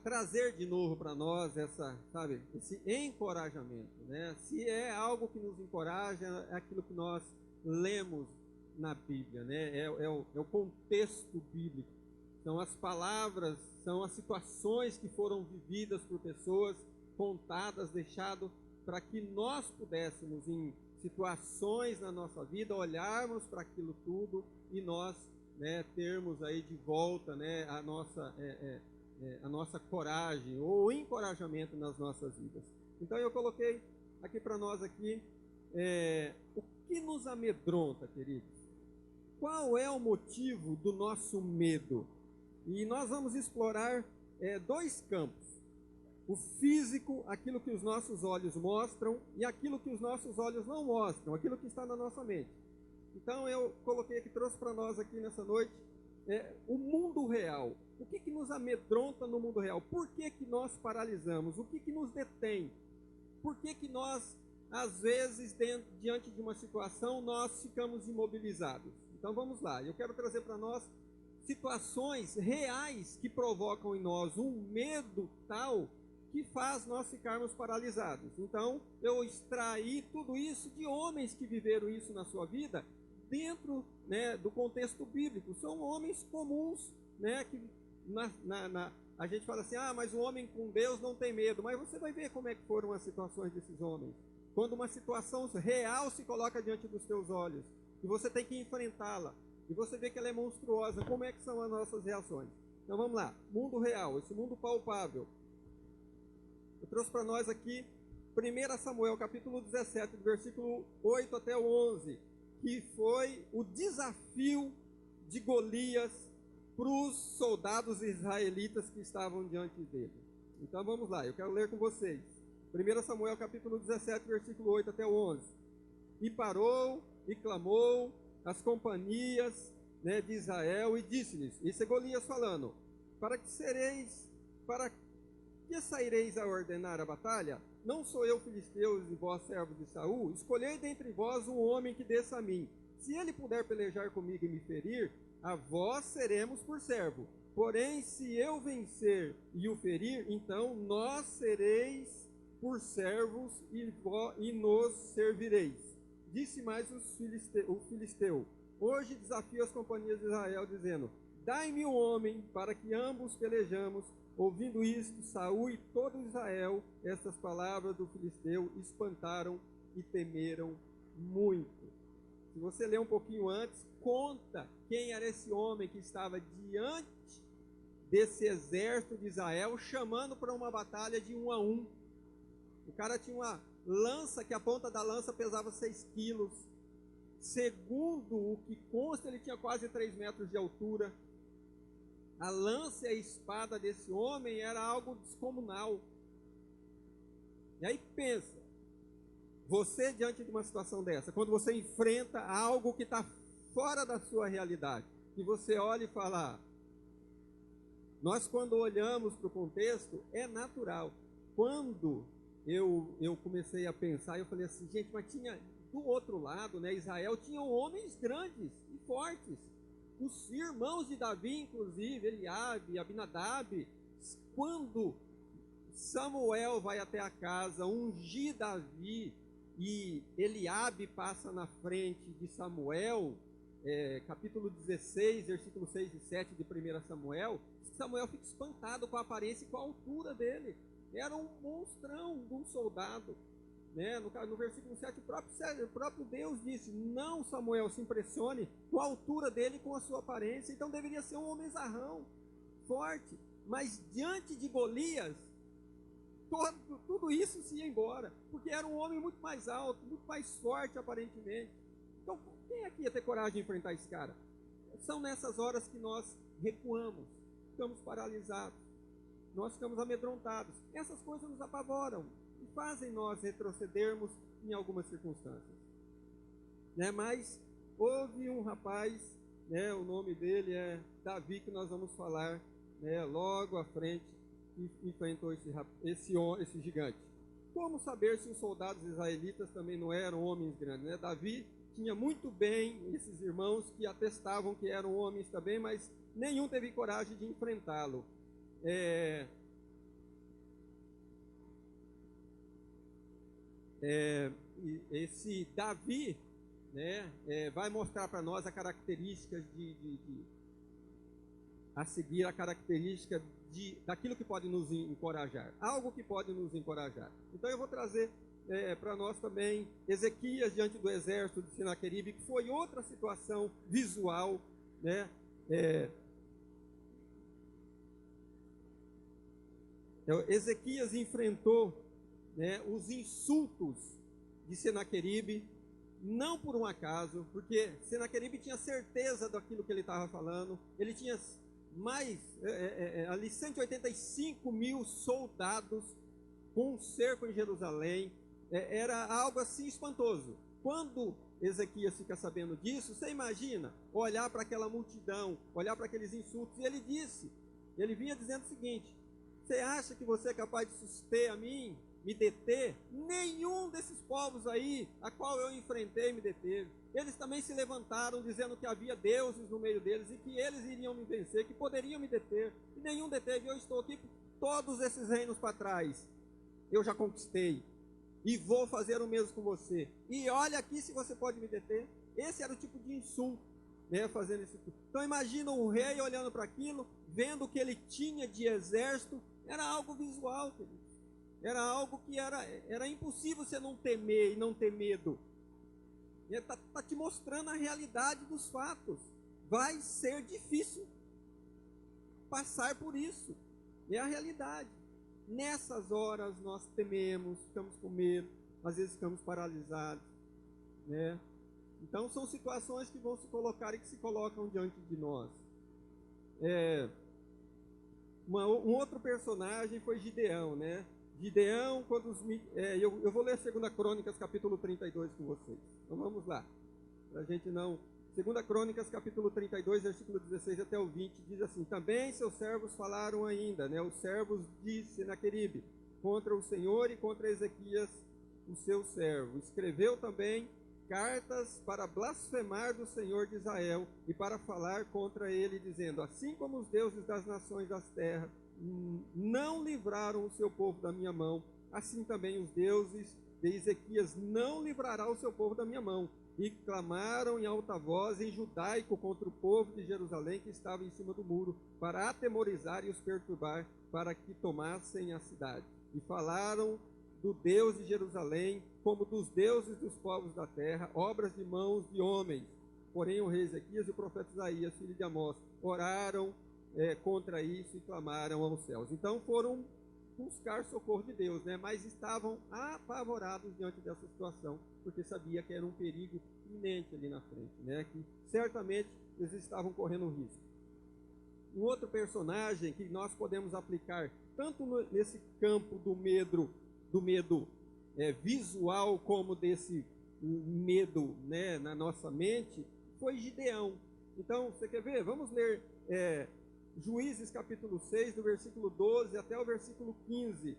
trazer de novo para nós esse encorajamento, né? Se é algo que nos encoraja, é aquilo que nós lemos na Bíblia, né? É o contexto bíblico, são as palavras, são as situações que foram vividas por pessoas, contadas, deixado para que nós pudéssemos, em situações na nossa vida, olharmos para aquilo tudo e nós, né, termos aí de volta, né, a nossa coragem ou encorajamento nas nossas vidas. Então eu coloquei aqui para nós aqui, o que nos amedronta, queridos? Qual é o motivo do nosso medo? E nós vamos explorar dois campos: o físico, aquilo que os nossos olhos mostram, e aquilo que os nossos olhos não mostram, aquilo que está na nossa mente. Então eu coloquei aqui, trouxe para nós aqui nessa noite, o mundo real. O que nos amedronta no mundo real? Por que nós paralisamos? O que nos detém? Por que nós, às vezes, diante de uma situação, nós ficamos imobilizados? Então vamos lá, eu quero trazer para nós situações reais que provocam em nós um medo tal que faz nós ficarmos paralisados. Então eu extraí tudo isso de homens que viveram isso na sua vida, dentro, né, do contexto bíblico. São homens comuns, né, que a gente fala assim, mas o homem com Deus não tem medo. Mas você vai ver como é que foram as situações desses homens. Quando uma situação real se coloca diante dos teus olhos, e você tem que enfrentá-la, e você vê que ela é monstruosa, como é que são as nossas reações? Então vamos lá, mundo real, esse mundo palpável. Eu trouxe para nós aqui 1 Samuel capítulo 17, do versículo 8 até o 11, que foi o desafio de Golias para os soldados israelitas que estavam diante dele. Então vamos lá, eu quero ler com vocês. 1 Samuel capítulo 17, versículo 8 até o 11. E parou e clamou as companhias, né, de Israel e disse-lhes, isso é Golias falando, para que saireis a ordenar a batalha? Não sou eu filisteus e vós servos de Saul? Escolhei dentre vós um homem que desça a mim. Se ele puder pelejar comigo e me ferir, a vós seremos por servo. Porém, se eu vencer e o ferir, então nós sereis por servos e nos servireis. Disse mais o filisteu, hoje desafio as companhias de Israel, dizendo, dai-me um homem para que ambos pelejamos. Ouvindo isto, Saul e todo Israel, estas palavras do filisteu espantaram e temeram muito. Se você ler um pouquinho antes, conta quem era esse homem que estava diante desse exército de Israel, chamando para uma batalha de 1 a 1. O cara tinha uma lança, que a ponta da lança pesava 6 quilos. Segundo o que consta, ele tinha quase 3 metros de altura. A lança e a espada desse homem era algo descomunal. E aí pensa, você diante de uma situação dessa, quando você enfrenta algo que está fora da sua realidade, e você olha e fala, nós quando olhamos para o contexto, é natural. Quando eu comecei a pensar, eu falei assim, gente, mas tinha do outro lado, né, Israel tinha homens grandes e fortes. Os irmãos de Davi, inclusive, Eliabe, Abinadab, quando Samuel vai até a casa ungir Davi e Eliabe passa na frente de Samuel, capítulo 16, versículo 6 e 7 de 1 Samuel, Samuel fica espantado com a aparência e com a altura dele. Era um monstrão de um soldado. Né? No versículo 7, o próprio Deus disse, não, Samuel, se impressione com a altura dele e com a sua aparência. Então deveria ser um homem zarrão, forte. Mas diante de Golias, tudo isso se ia embora, porque era um homem muito mais alto, muito mais forte aparentemente. Então quem aqui ia ter coragem de enfrentar esse cara? São nessas horas que nós recuamos, ficamos paralisados, nós ficamos amedrontados. Essas coisas nos apavoram e fazem nós retrocedermos em algumas circunstâncias. Né? Mas houve um rapaz, né, o nome dele é Davi, que nós vamos falar, né, logo à frente que enfrentou esse gigante. Como saber se os soldados israelitas também não eram homens grandes, né? Davi tinha muito bem esses irmãos que atestavam que eram homens também, mas nenhum teve coragem de enfrentá-lo. Esse Davi, né, vai mostrar para nós a característica a seguir, a característica daquilo que pode nos encorajar, algo que pode nos encorajar. Então eu vou trazer para nós também Ezequias diante do exército de Senaqueribe, que foi outra situação visual, né? Ezequias enfrentou, né, os insultos de Senaqueribe, não por um acaso, porque Senaqueribe tinha certeza daquilo que ele estava falando. Ele tinha ali 185 mil soldados com um cerco em Jerusalém. Era algo assim espantoso. Quando Ezequias fica sabendo disso, você imagina olhar para aquela multidão, olhar para aqueles insultos, e ele vinha dizendo o seguinte: você acha que você é capaz de suster a mim, me deter? Nenhum desses povos aí, a qual eu enfrentei, me deteve. Eles também se levantaram dizendo que havia deuses no meio deles e que eles iriam me vencer, que poderiam me deter, e nenhum deteve. Eu estou aqui, todos esses reinos para trás eu já conquistei, e vou fazer o mesmo com você, e olha aqui se você pode me deter. Esse era o tipo de insulto, né, fazendo isso. Então imagina um rei olhando para aquilo, vendo o que ele tinha de exército. Era algo visual, querido. Era algo que era impossível você não temer e não ter medo. Está te mostrando a realidade dos fatos. Vai ser difícil passar por isso. É a realidade. Nessas horas nós tememos, ficamos com medo, às vezes ficamos paralisados, né? Então são situações que vão se colocar e que se colocam diante de nós. Um outro personagem foi Gideão, né? Gideão, quando eu vou ler 2 Crônicas, capítulo 32 com vocês. Então vamos lá, para a gente não... 2 Crônicas, capítulo 32, versículo 16 até o 20, diz assim: também seus servos falaram ainda, né, os servos de Senaqueribe, contra o Senhor e contra Ezequias, o seu servo. Escreveu também cartas para blasfemar do Senhor de Israel e para falar contra ele, dizendo: assim como os deuses das nações das terras não livraram o seu povo da minha mão, assim também os deuses de Ezequias não livrará o seu povo da minha mão. E clamaram em alta voz em judaico contra o povo de Jerusalém que estava em cima do muro, para atemorizar e os perturbar, para que tomassem a cidade. E falaram do Deus de Jerusalém, como dos deuses dos povos da terra, obras de mãos de homens. Porém o rei Ezequias e o profeta Isaías, filho de Amós, oraram contra isso e clamaram aos céus. Então foram buscar socorro de Deus, né? Mas estavam apavorados diante dessa situação, porque sabia que era um perigo iminente ali na frente, né? Que certamente eles estavam correndo risco. Um outro personagem que nós podemos aplicar tanto nesse campo do medo visual, como desse medo, né, na nossa mente, foi Gideão. Então, você quer ver? Vamos ler Juízes capítulo 6, do versículo 12 até o versículo 15.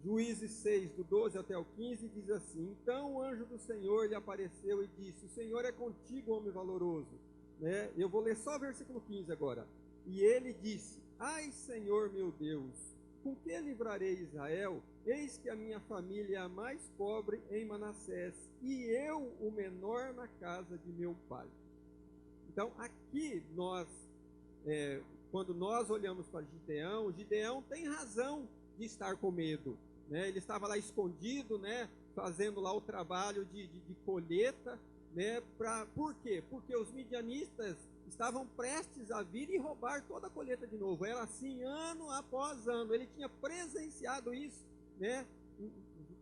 Juízes 6, do 12 até o 15, diz assim: então o anjo do Senhor lhe apareceu e disse: o Senhor é contigo, homem valoroso. Né? Eu vou ler só o versículo 15 agora. E ele disse: ai, Senhor meu Deus, com que livrarei Israel? Eis que a minha família é a mais pobre em Manassés, e eu o menor na casa de meu pai. Então aqui quando nós olhamos para Gideão tem razão de estar com medo, né? Ele estava lá escondido, né, fazendo lá o trabalho de colheita, né? Por quê? Porque os midianistas estavam prestes a vir e roubar toda a colheita de novo. Era assim ano após ano. Ele tinha presenciado isso, né,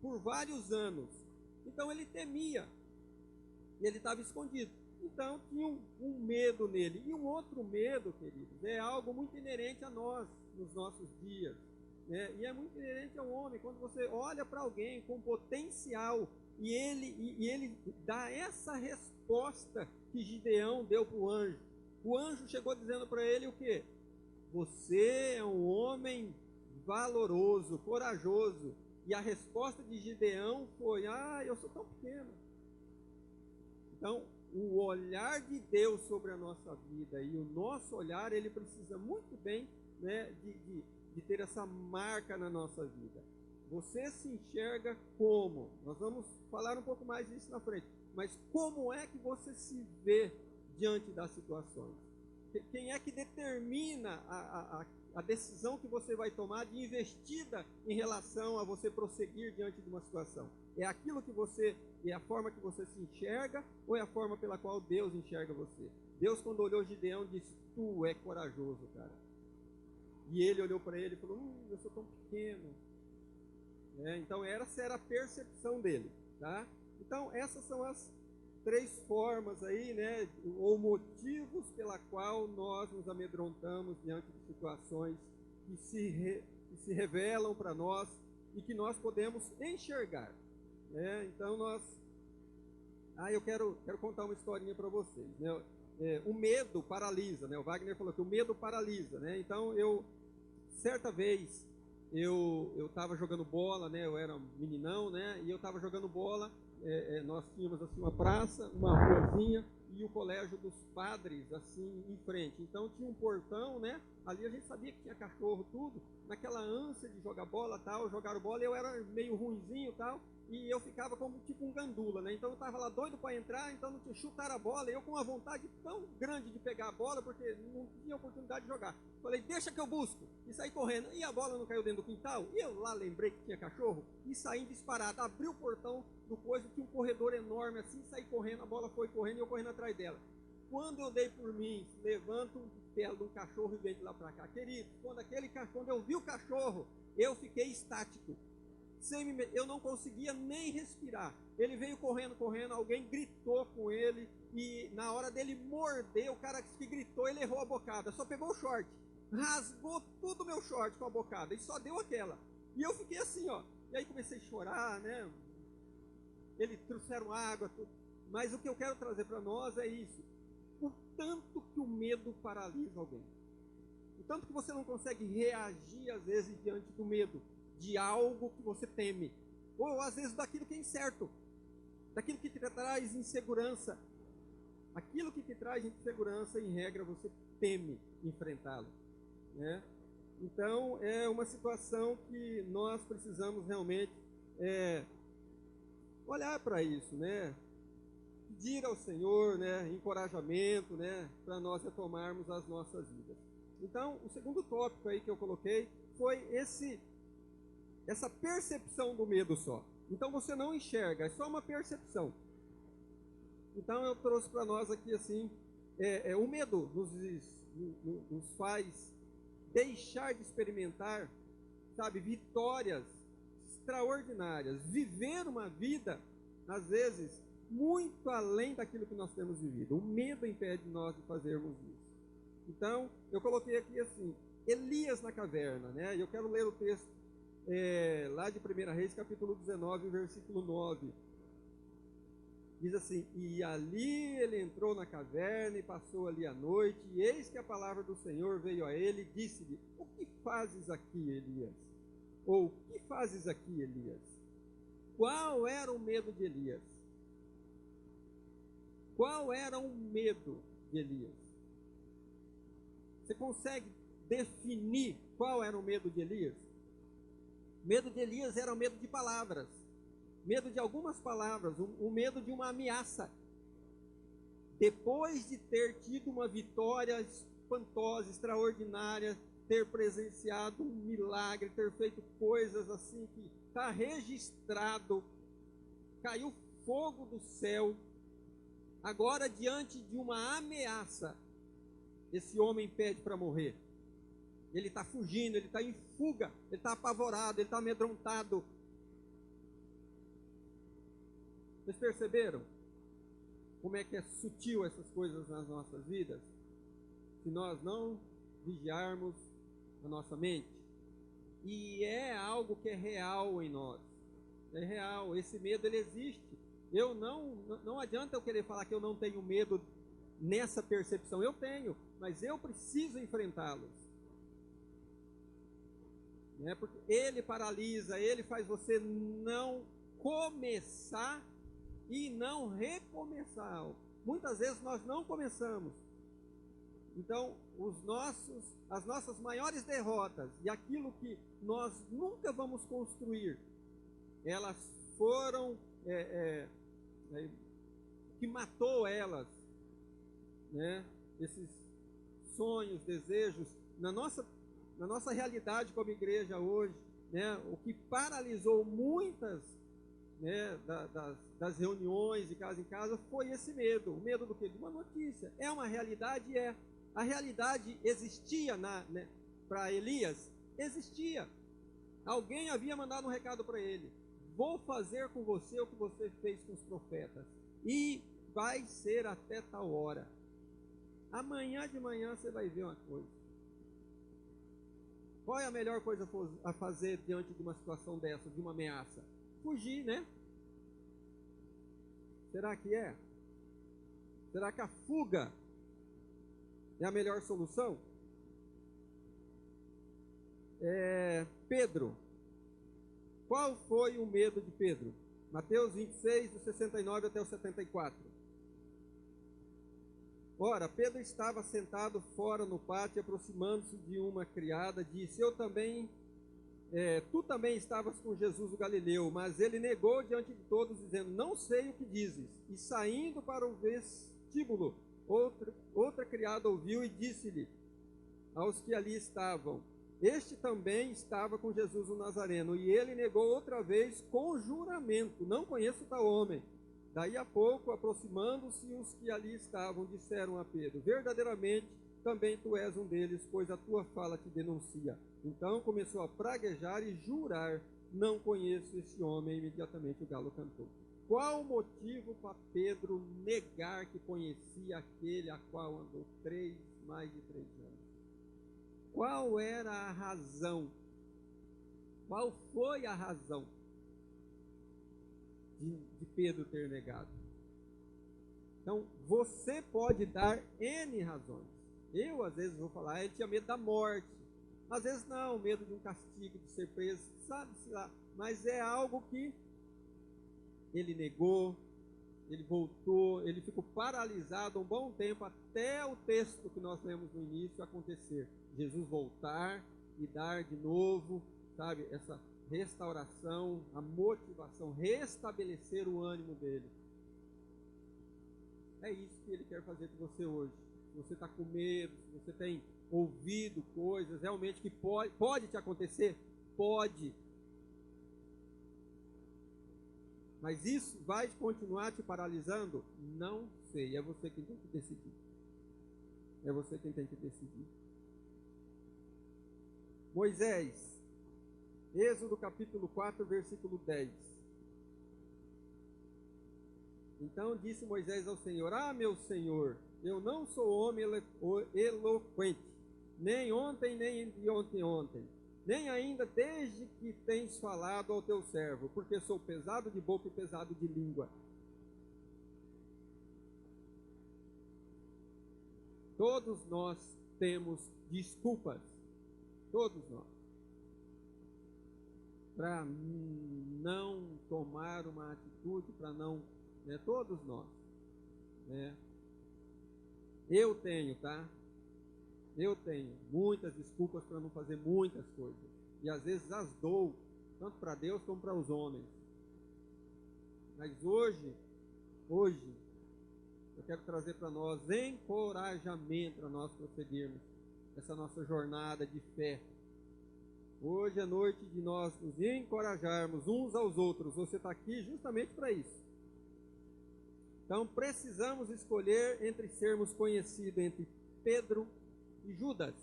por vários anos. Então ele temia, e ele estava escondido. Então tinha um medo nele. E um outro medo, queridos, é algo muito inerente a nós nos nossos dias, né? E é muito inerente ao homem. Quando você olha para alguém com potencial e ele dá essa resposta que Gideão deu para o anjo. O anjo chegou dizendo para ele o quê? você é um homem valoroso, corajoso. E a resposta de Gideão foi: ah, eu sou tão pequeno. Então, o olhar de Deus sobre a nossa vida e o nosso olhar, ele precisa muito bem, né, de ter essa marca na nossa vida. Você se enxerga como? Nós vamos falar um pouco mais disso na frente. Mas como é que você se vê diante das situações? Quem é que determina a decisão que você vai tomar de investida em relação a você prosseguir diante de uma situação? É aquilo que você, é a forma que você se enxerga, ou é a forma pela qual Deus enxerga você? Deus, quando olhou Gideão, disse: tu é corajoso, cara. E ele olhou para ele e falou: eu sou tão pequeno. Então essa era a percepção dele, tá? Então essas são as 3 formas aí, né, ou motivos pela qual nós nos amedrontamos diante de situações que se revelam para nós e que nós podemos enxergar, né? Então eu quero contar uma historinha para vocês, né? O medo paralisa, né? O Wagner falou que o medo paralisa, né? Então certa vez eu estava jogando bola, né? Eu era meninão, né? E eu estava jogando bola. Nós tínhamos assim uma praça, uma ruazinha e o colégio dos padres assim em frente. Então tinha um portão, né? Ali a gente sabia que tinha cachorro, tudo. Naquela ânsia de jogar bola, tal, jogaram bola, eu era meio ruinzinho, tal, e eu ficava como tipo um gandula, né? Então eu estava lá doido para entrar, então não tinha chutar a bola, eu com uma vontade tão grande de pegar a bola, porque não tinha oportunidade de jogar. Falei: deixa que eu busco, e saí correndo, e a bola não caiu dentro do quintal, e eu lá lembrei que tinha cachorro, e saí disparado, abri o portão do coisa, tinha um corredor enorme assim, saí correndo, a bola foi correndo e eu correndo atrás dela. Quando eu dei por mim, levanto um pelo de um cachorro e vem de lá para cá. Querido, quando eu vi o cachorro, eu fiquei estático. Eu não conseguia nem respirar. Ele veio correndo, alguém gritou com ele, e na hora dele morder, o cara que gritou, ele errou a bocada, só pegou o short, rasgou tudo o meu short com a bocada, e só deu aquela. E eu fiquei assim, ó, e aí comecei a chorar, né? Eles trouxeram água, tudo. Mas o que eu quero trazer para nós é isso: o tanto que o medo paralisa alguém, o tanto que você não consegue reagir às vezes diante do medo de algo que você teme, ou às vezes daquilo que é incerto, daquilo que te traz insegurança. Aquilo que te traz insegurança, em regra, você teme enfrentá-lo, né? Então é uma situação que nós precisamos realmente olhar para isso, né? Pedir ao Senhor, né, encorajamento, né, para nós retomarmos as nossas vidas. Então, o segundo tópico aí que eu coloquei foi essa percepção do medo só. Então você não enxerga, é só uma percepção. Então eu trouxe para nós aqui assim, o medo nos faz deixar de experimentar, sabe, vitórias extraordinárias, viver uma vida, às vezes, muito além daquilo que nós temos vivido. O medo impede nós de fazermos isso. Então, eu coloquei aqui assim, Elias na caverna, né? E eu quero ler o texto lá de 1 Reis, capítulo 19, versículo 9. Diz assim: e ali ele entrou na caverna e passou ali a noite, e eis que a palavra do Senhor veio a ele e disse-lhe: o que fazes aqui, Elias? Ou, o que fazes aqui, Elias? Qual era o medo de Elias? Qual era o medo de Elias? Você consegue definir qual era o medo de Elias? O medo de Elias era o medo de palavras, medo de algumas palavras, o medo de uma ameaça. Depois de ter tido uma vitória espantosa, extraordinária, ter presenciado um milagre, ter feito coisas assim que está registrado, caiu fogo do céu. Agora, diante de uma ameaça, esse homem pede para morrer. Ele está fugindo, ele está em fuga, ele está apavorado, ele está amedrontado. Vocês perceberam como é que é sutil essas coisas nas nossas vidas? Se nós não vigiarmos a nossa mente. E é algo que é real em nós. É real, esse medo ele existe. Não adianta eu querer falar que eu não tenho medo nessa percepção. Eu tenho, mas eu preciso enfrentá-los. né? Porque ele paralisa, ele faz você não começar e não recomeçar. Muitas vezes nós não começamos. Então, as nossas maiores derrotas e aquilo que nós nunca vamos construir, elas foram que matou elas, né? Esses sonhos, desejos, na nossa realidade como igreja hoje, né? O que paralisou muitas, né, das reuniões de casa em casa foi esse medo. O medo do quê? De uma notícia. É uma realidade? É. A realidade existia para Elias? Existia. Alguém havia mandado um recado para ele: vou fazer com você o que você fez com os profetas, e vai ser até tal hora. Amanhã de manhã você vai ver uma coisa. Qual é a melhor coisa a fazer diante de uma situação dessa, de uma ameaça? Fugir, né? Será que é? Será que a fuga é a melhor solução? Pedro. Qual foi o medo de Pedro? Mateus 26, do 69 até o 74. Ora, Pedro estava sentado fora no pátio, aproximando-se de uma criada, disse: tu também estavas com Jesus o Galileu. Mas ele negou diante de todos, dizendo: não sei o que dizes. E saindo para o vestíbulo, outra criada ouviu e disse-lhe aos que ali estavam: este também estava com Jesus o Nazareno. E ele negou outra vez com juramento: não conheço tal homem. Daí a pouco, aproximando-se os que ali estavam, disseram a Pedro: verdadeiramente também tu és um deles, pois a tua fala te denuncia. Então começou a praguejar e jurar: não conheço esse homem. E imediatamente o galo cantou. Qual o motivo para Pedro negar que conhecia aquele a qual andou mais de 3 anos? Qual era a razão? Qual foi a razão de Pedro ter negado? Então, você pode dar N razões. Eu, às vezes, vou falar: ele tinha medo da morte. Às vezes, não, medo de um castigo, de ser preso, sabe-se lá. Mas é algo que ele negou, ele voltou, ele ficou paralisado um bom tempo, até o texto que nós lemos no início acontecer. Jesus voltar e dar de novo, sabe, essa restauração, a motivação, restabelecer o ânimo dele. É isso que ele quer fazer com você hoje. Se você está com medo, se você tem ouvido coisas realmente que pode te acontecer, pode. Mas isso vai continuar te paralisando? Não sei, é você quem tem que decidir. É você quem tem que decidir. Moisés, Êxodo capítulo 4, versículo 10. Então disse Moisés ao Senhor: meu Senhor, eu não sou homem eloquente, nem ontem, nem de ontem, nem ainda desde que tens falado ao teu servo, porque sou pesado de boca e pesado de língua. Todos nós temos desculpas, todos nós, para não tomar uma atitude, para não, né, todos nós, né? Eu tenho, tá? Eu tenho muitas desculpas para não fazer muitas coisas, e às vezes as dou, tanto para Deus como para os homens. Mas hoje, eu quero trazer para nós encorajamento para nós prosseguirmos essa nossa jornada de fé. Hoje é noite de nós nos encorajarmos uns aos outros. Você está aqui justamente para isso. Então precisamos escolher entre sermos conhecidos entre Pedro e Judas.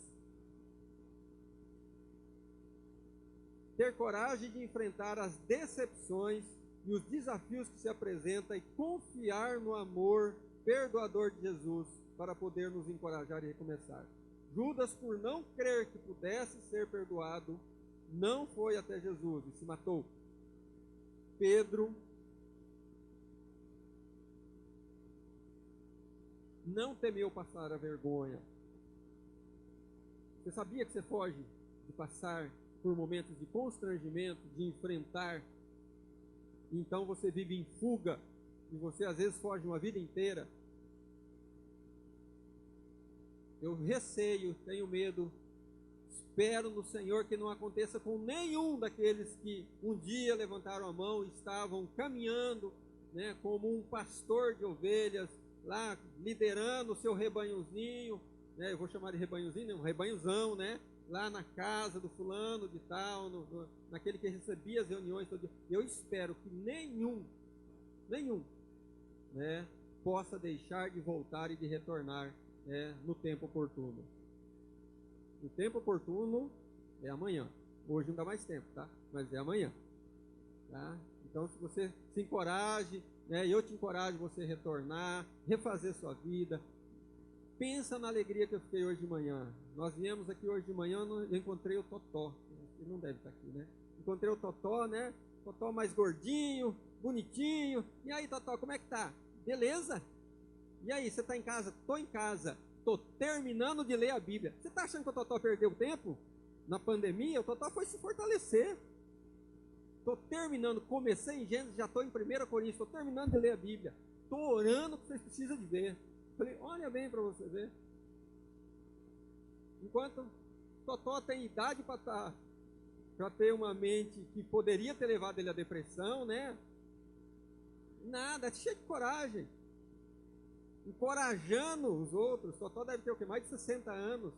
Ter coragem de enfrentar as decepções e os desafios que se apresentam e confiar no amor perdoador de Jesus para poder nos encorajar e recomeçar. Judas, por não crer que pudesse ser perdoado, não foi até Jesus e se matou. Pedro não temeu passar a vergonha. Você sabia que você foge de passar por momentos de constrangimento, de enfrentar. Então você vive em fuga e você às vezes foge uma vida inteira. Eu receio, tenho medo, espero no Senhor que não aconteça com nenhum daqueles que um dia levantaram a mão e estavam caminhando, né, como um pastor de ovelhas, lá liderando o seu rebanhozinho, né, eu vou chamar de rebanhozinho, né, um rebanhozão, né, lá na casa do fulano de tal, naquele que recebia as reuniões todo dia. Eu espero que nenhum, né, possa deixar de voltar e de retornar, né, no tempo oportuno. O tempo oportuno é amanhã. Hoje não dá mais tempo, tá? Mas é amanhã, tá? Então, se você se encoraje, né, eu te encorajo você retornar, refazer sua vida. Pensa na alegria que eu fiquei hoje de manhã. Nós viemos aqui hoje de manhã, eu encontrei o Totó. Ele não deve estar aqui, né? Encontrei o Totó, né? Totó mais gordinho, bonitinho. E aí, Totó, como é que tá? Beleza? E aí, você está em casa? Estou em casa. Estou terminando de ler a Bíblia. Você está achando que o Totó perdeu tempo? Na pandemia, o Totó foi se fortalecer. Estou terminando, comecei em Gênesis, já estou em 1 Coríntios, estou terminando de ler a Bíblia. Estou orando o que vocês precisam de ver. Falei, olha bem para você ver. Enquanto Totó tem idade para ter uma mente que poderia ter levado ele à depressão, né? Nada, cheio de coragem. Encorajando os outros. Totó deve ter o quê? Mais de 60 anos.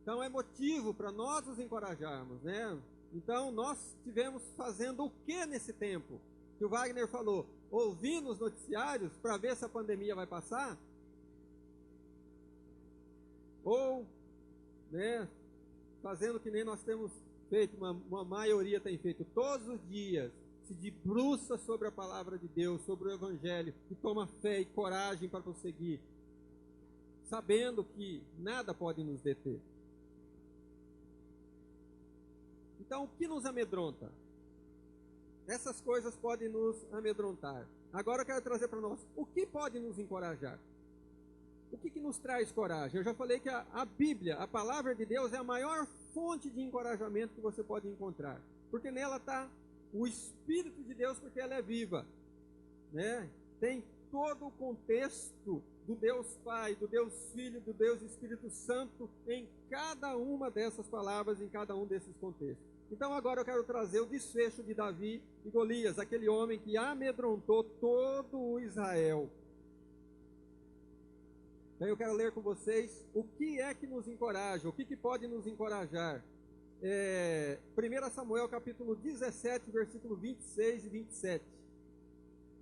Então é motivo para nós nos encorajarmos, né? Então nós estivemos fazendo o que nesse tempo? Que o Wagner falou, ouvindo os noticiários para ver se a pandemia vai passar? Ou, né, fazendo que nem nós temos feito, uma maioria tem feito todos os dias, se debruça sobre a palavra de Deus, sobre o Evangelho, e toma fé e coragem para prosseguir, sabendo que nada pode nos deter. Então, o que nos amedronta? Essas coisas podem nos amedrontar. Agora eu quero trazer para nós, o que pode nos encorajar? O que nos traz coragem? Eu já falei que a Bíblia, a palavra de Deus, é a maior fonte de encorajamento que você pode encontrar. Porque nela está o Espírito de Deus, porque ela é viva, né? Tem todo o contexto do Deus Pai, do Deus Filho, do Deus Espírito Santo em cada uma dessas palavras, em cada um desses contextos. Então agora eu quero trazer o desfecho de Davi e Golias, aquele homem que amedrontou todo o Israel. Então eu quero ler com vocês o que é que nos encoraja, o que pode nos encorajar. 1 Samuel capítulo 17, versículo 26 e 27.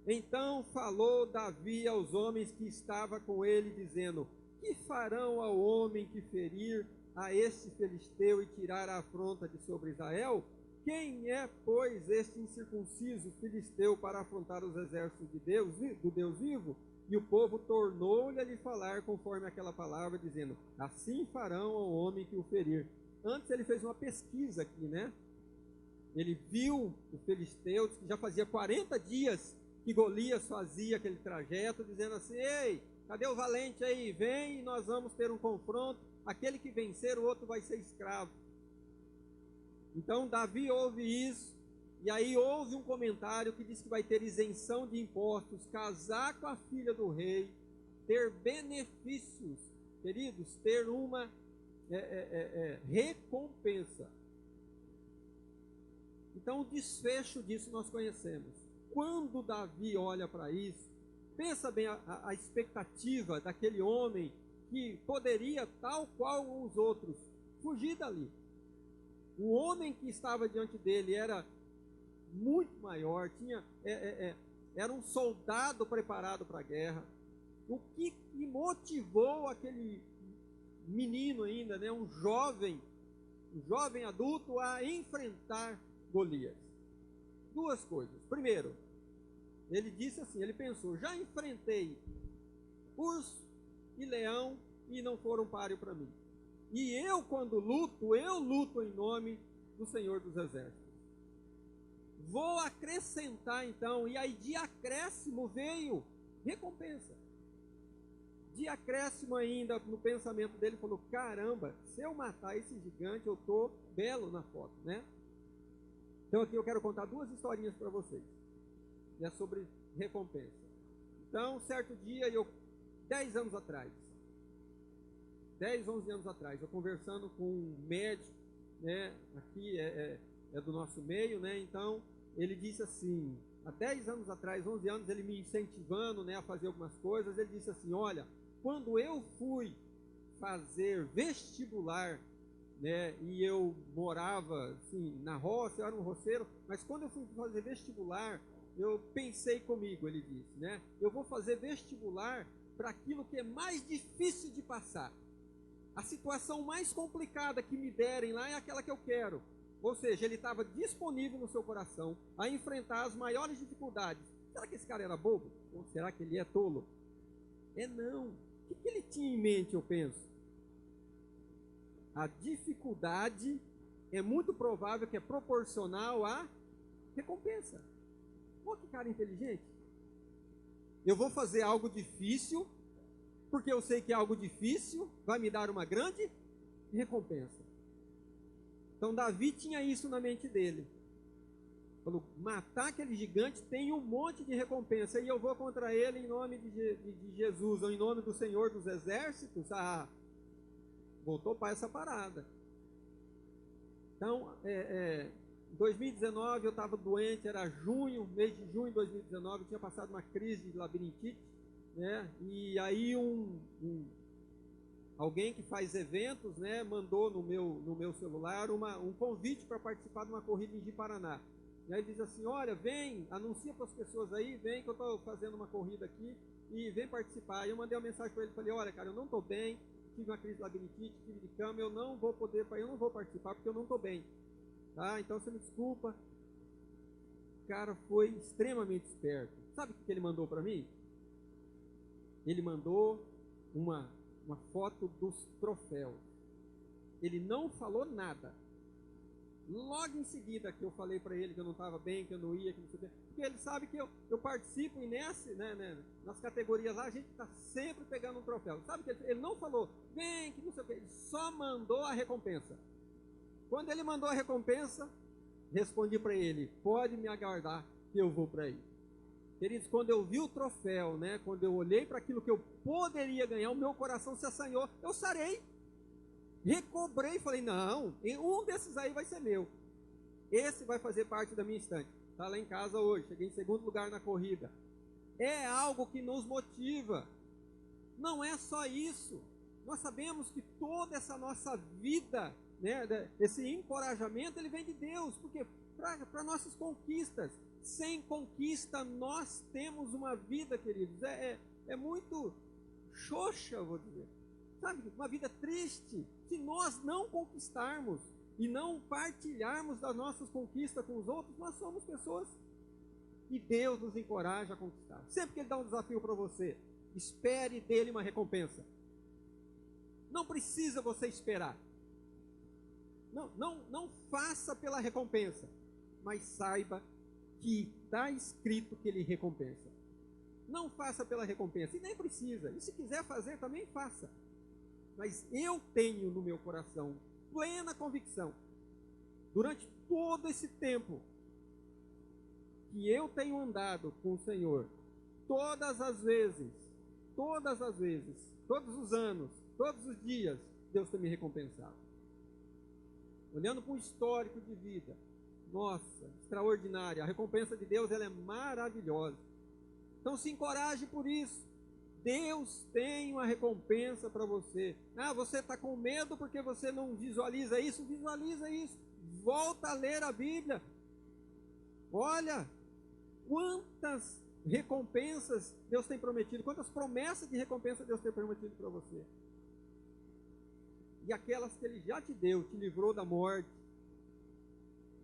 Então falou Davi aos homens que estavam com ele, dizendo: que farão ao homem que ferir a este filisteu e tirar a afronta de sobre Israel? Quem é, pois, este incircunciso filisteu para afrontar os exércitos de Deus, do Deus vivo? E o povo tornou-lhe a lhe falar conforme aquela palavra, dizendo: assim farão ao homem que o ferir. Antes ele fez uma pesquisa aqui, né? Ele viu o filisteu, que já fazia 40 dias que Golias fazia aquele trajeto, dizendo assim: ei, cadê o valente aí? Vem e nós vamos ter um confronto. Aquele que vencer, o outro vai ser escravo. Então Davi ouve isso, e aí houve um comentário que diz que vai ter isenção de impostos, casar com a filha do rei, ter benefícios, queridos, ter uma recompensa. Então o desfecho disso nós conhecemos. Quando Davi olha para isso, pensa bem a expectativa daquele homem que poderia, tal qual os outros, fugir dali. O homem que estava diante dele era muito maior, era um soldado preparado para a guerra. O que motivou aquele menino ainda, né, um jovem adulto a enfrentar Golias? Duas coisas. Primeiro, ele disse assim, ele pensou: já enfrentei urso e leão e não foram páreo para mim. E eu, quando luto, eu luto em nome do Senhor dos Exércitos. Vou acrescentar então, e aí de acréscimo veio recompensa. De acréscimo ainda no pensamento dele, falou: caramba, se eu matar esse gigante, eu tô belo na foto, né? Então aqui eu quero contar 2 historinhas para vocês, né, sobre recompensa. Então, certo dia, 10 anos atrás, 10, 11 anos atrás, eu conversando com um médico, né, aqui é do nosso meio, né? Então ele disse assim, há 10 anos atrás, 11 anos, ele me incentivando, né, a fazer algumas coisas. Ele disse assim: olha, quando eu fui fazer vestibular, né, e eu morava assim na roça, eu era um roceiro, mas quando eu fui fazer vestibular, eu pensei comigo, ele disse, né, eu vou fazer vestibular para aquilo que é mais difícil de passar. A situação mais complicada que me derem lá é aquela que eu quero. Ou seja, ele estava disponível no seu coração a enfrentar as maiores dificuldades. Será que esse cara era bobo? Ou será que ele é tolo? Não. O que ele tinha em mente, eu penso? A dificuldade é muito provável que é proporcional à recompensa. Pô, que cara inteligente. Eu vou fazer algo difícil, porque eu sei que algo difícil vai me dar uma grande recompensa. Então Davi tinha isso na mente dele. Falou: matar aquele gigante tem um monte de recompensa, e eu vou contra ele em nome de Jesus, ou em nome do Senhor dos Exércitos. Voltou para essa parada. Então, em 2019 eu estava doente, era junho, mês de junho de 2019, eu tinha passado uma crise de labirintite, né? E aí alguém que faz eventos, né, mandou no meu celular um convite para participar de uma corrida em Ji-Paraná. E aí diz assim: olha, vem, anuncia para as pessoas aí, vem que eu estou fazendo uma corrida aqui e vem participar. E eu mandei uma mensagem para ele, falei: olha, cara, eu não estou bem, tive uma crise de labirintite, tive de cama, eu não vou participar porque eu não estou bem, tá? Então você me desculpa. O cara foi extremamente esperto. Sabe o que ele mandou para mim? Ele mandou uma foto dos troféus. Ele não falou nada. Logo em seguida que eu falei para ele que eu não estava bem, que eu não ia, que não sei o quê, porque ele sabe que eu participo e nas categorias lá a gente está sempre pegando um troféu. Sabe que ele não falou, vem, que não sei o quê, ele só mandou a recompensa. Quando ele mandou a recompensa, respondi para ele: pode me aguardar que eu vou para aí. Queridos, quando eu vi o troféu, né, quando eu olhei para aquilo que eu poderia ganhar, o meu coração se assanhou, eu sarei, recobrei, falei: não, um desses aí vai ser meu, esse vai fazer parte da minha estante. Está lá em casa hoje, cheguei em 2º lugar na corrida. É algo que nos motiva. Não é só isso, nós sabemos que toda essa nossa vida, né, esse encorajamento, ele vem de Deus, porque para nossas conquistas. Sem conquista nós temos uma vida, queridos, é muito xoxa, vou dizer, sabe, uma vida triste, se nós não conquistarmos e não partilharmos das nossas conquistas com os outros. Nós somos pessoas e Deus nos encoraja a conquistar. Sempre que Ele dá um desafio para você, espere dele uma recompensa. Não precisa você esperar, não faça pela recompensa, mas saiba que está escrito que ele recompensa. Não faça pela recompensa, e nem precisa, e se quiser fazer também faça, mas eu tenho no meu coração plena convicção, durante todo esse tempo que eu tenho andado com o Senhor, todas as vezes, todos os anos, todos os dias, Deus tem me recompensado. Olhando para um histórico de vida, nossa, extraordinária. A recompensa de Deus, ela é maravilhosa. Então se encoraje por isso. Deus tem uma recompensa para você. Você está com medo porque você não visualiza isso? Visualiza isso. Volta a ler a Bíblia. Olha, quantas recompensas Deus tem prometido, quantas promessas de recompensa Deus tem prometido para você. E aquelas que Ele já te deu, te livrou da morte.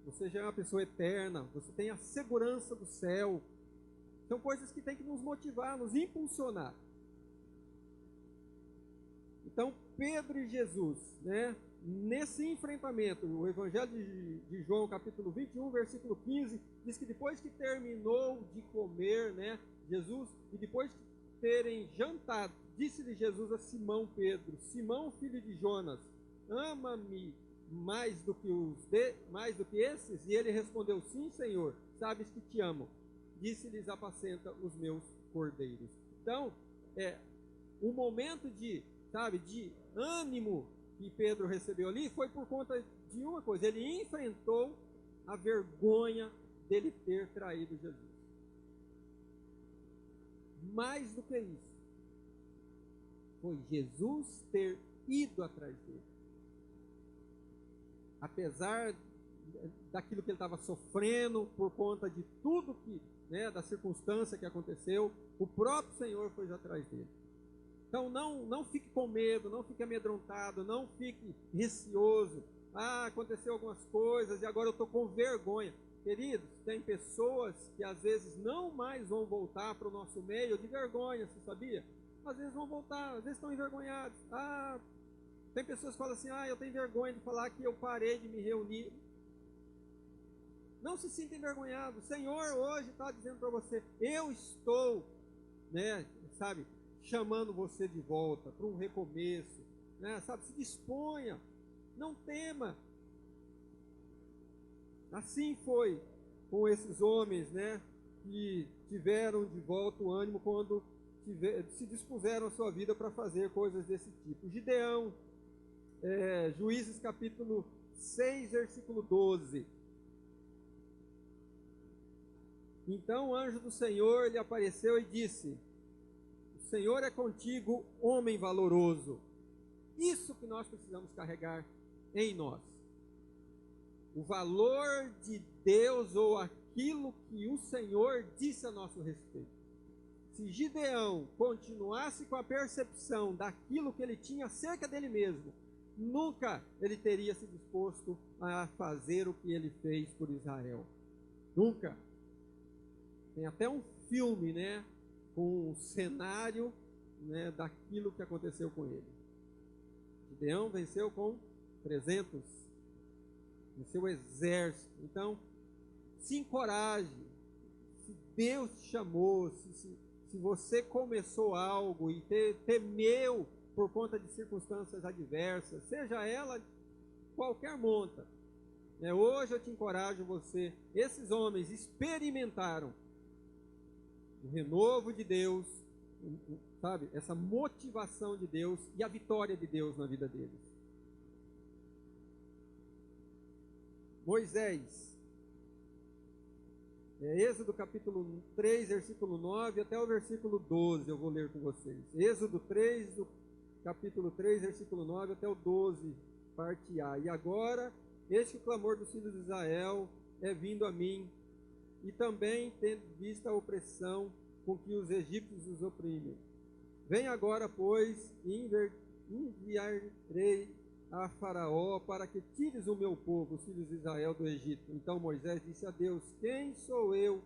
Você já é uma pessoa eterna, você tem a segurança do céu. São coisas que tem que nos motivar, nos impulsionar. Então, Pedro e Jesus, né, nesse enfrentamento, o Evangelho de João, capítulo 21, versículo 15, diz que depois que terminou de comer, né, Jesus, e depois terem jantado, disse-lhe Jesus a Simão Pedro: Simão, filho de Jonas, ama-me mais do que esses? E ele respondeu: sim, Senhor, sabes que te amo. Disse-lhes: apacenta os meus cordeiros. Então, o momento de ânimo que Pedro recebeu ali foi por conta de uma coisa: ele enfrentou a vergonha dele ter traído Jesus. Mais do que isso, foi Jesus ter ido atrás dele. Apesar daquilo que ele estava sofrendo, por conta de tudo que, da circunstância que aconteceu, o próprio Senhor foi atrás dele. Então não fique com medo, não fique amedrontado, não fique receoso. Aconteceu algumas coisas e agora eu estou com vergonha. Queridos, tem pessoas que às vezes não mais vão voltar para o nosso meio de vergonha, você sabia? Às vezes vão voltar, às vezes estão envergonhados. Tem pessoas que falam assim: eu tenho vergonha de falar que eu parei de me reunir. Não se sinta envergonhado. O Senhor hoje está dizendo para você: eu estou, chamando você de volta para um recomeço, se disponha, não tema. Assim foi com esses homens, que tiveram de volta o ânimo quando se dispuseram a sua vida para fazer coisas desse tipo. Gideão, Juízes capítulo 6, versículo 12. Então o anjo do Senhor lhe apareceu e disse: o Senhor é contigo, homem valoroso. Isso que nós precisamos carregar em nós. O valor de Deus, ou aquilo que o Senhor disse a nosso respeito. Se Gideão continuasse com a percepção daquilo que ele tinha acerca dele mesmo, nunca ele teria se disposto a fazer o que ele fez por Israel. Nunca. Tem até um filme, com o cenário, daquilo que aconteceu com ele. Gideão venceu com 300, venceu o exército. Então, se encoraje. Se Deus te chamou, se você começou algo e temeu por conta de circunstâncias adversas, seja ela qualquer monta, hoje eu te encorajo você. Esses homens experimentaram o renovo de Deus, essa motivação de Deus e a vitória de Deus na vida deles. Moisés, Êxodo capítulo 3, versículo 9 até o versículo 12, eu vou ler com vocês. Êxodo 3, do capítulo 3, versículo 9 até o 12, parte A. E agora, este o clamor dos filhos de Israel é vindo a mim, e também tendo vista a opressão com que os egípcios os oprimem. Vem agora, pois, e enviarei a Faraó para que tires o meu povo, os filhos de Israel, do Egito. Então Moisés disse a Deus: quem sou eu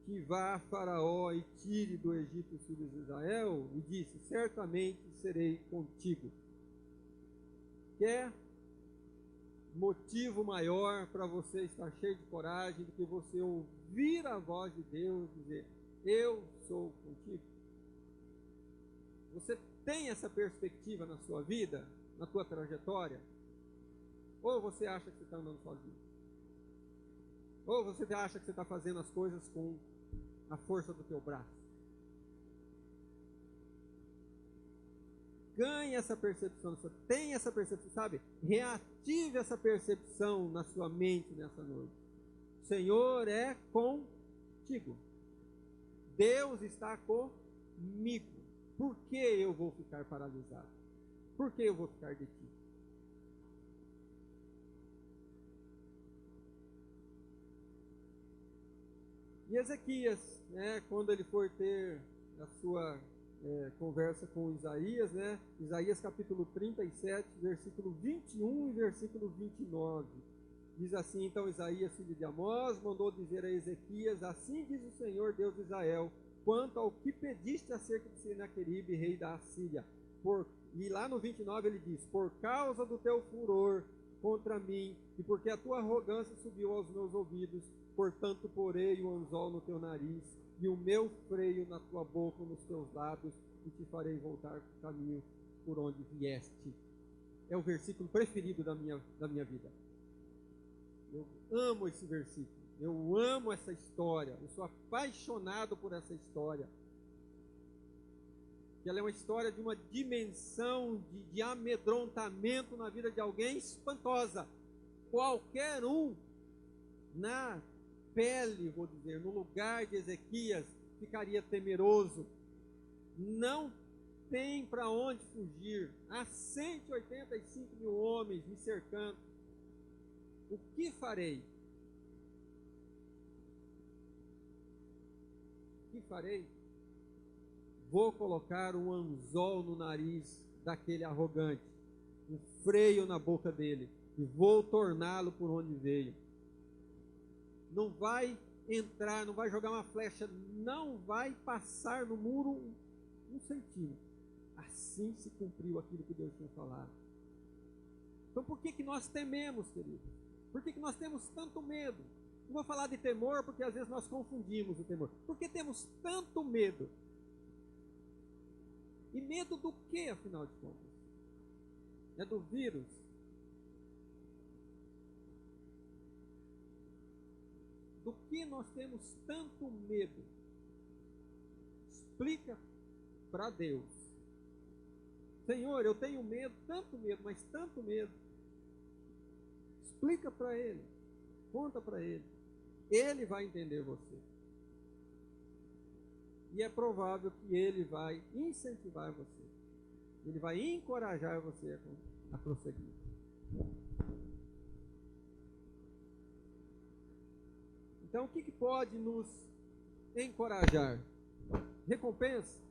que vá a Faraó e tire do Egito os filhos de Israel? E disse: certamente serei contigo. Quer motivo maior para você estar cheio de coragem do que você ouvir a voz de Deus dizer: eu sou contigo? Você tem essa perspectiva na sua vida, na tua trajetória? Ou você acha que você está andando sozinho? Ou você acha que você está fazendo as coisas com a força do teu braço? Ganhe essa percepção, tenha essa percepção, reative essa percepção na sua mente nessa noite. O Senhor é contigo. Deus está comigo. Por que eu vou ficar paralisado? Por que eu vou ficar detido? E Ezequias, quando ele for ter a sua conversa com Isaías, Isaías capítulo 37, versículo 21 e versículo 29, diz assim: então Isaías, filho de Amós, mandou dizer a Ezequias: assim diz o Senhor Deus de Israel, quanto ao que pediste acerca de Senaqueribe, rei da Assíria. E lá no 29 ele diz: por causa do teu furor contra mim, e porque a tua arrogância subiu aos meus ouvidos, portanto porei o anzol no teu nariz, e o meu freio na tua boca, nos teus lábios, e te farei voltar para o caminho por onde vieste. É o versículo preferido da minha vida. Eu amo esse versículo, eu amo essa história, eu sou apaixonado por essa história. Ela é uma história de uma dimensão de amedrontamento na vida de alguém espantosa. Qualquer um na pele, vou dizer, no lugar de Ezequias, ficaria temeroso. Não tem para onde fugir. Há 185 mil homens me cercando. O que farei? O que farei? Vou colocar um anzol no nariz daquele arrogante, um freio na boca dele, e vou torná-lo por onde veio. Não vai entrar, não vai jogar uma flecha, não vai passar no muro um centímetro. Assim se cumpriu aquilo que Deus tinha falado. Então por que nós tememos, queridos? Por que nós temos tanto medo? Não vou falar de temor, porque às vezes nós confundimos o temor. Por que temos tanto medo? E medo do que, afinal de contas? É do vírus? Do que nós temos tanto medo? Explica para Deus. Senhor, eu tenho medo, mas tanto medo. Explica para Ele. Conta para Ele. Ele vai entender você. E é provável que Ele vai incentivar você. Ele vai encorajar você a prosseguir. Então, o que pode nos encorajar? Recompensa.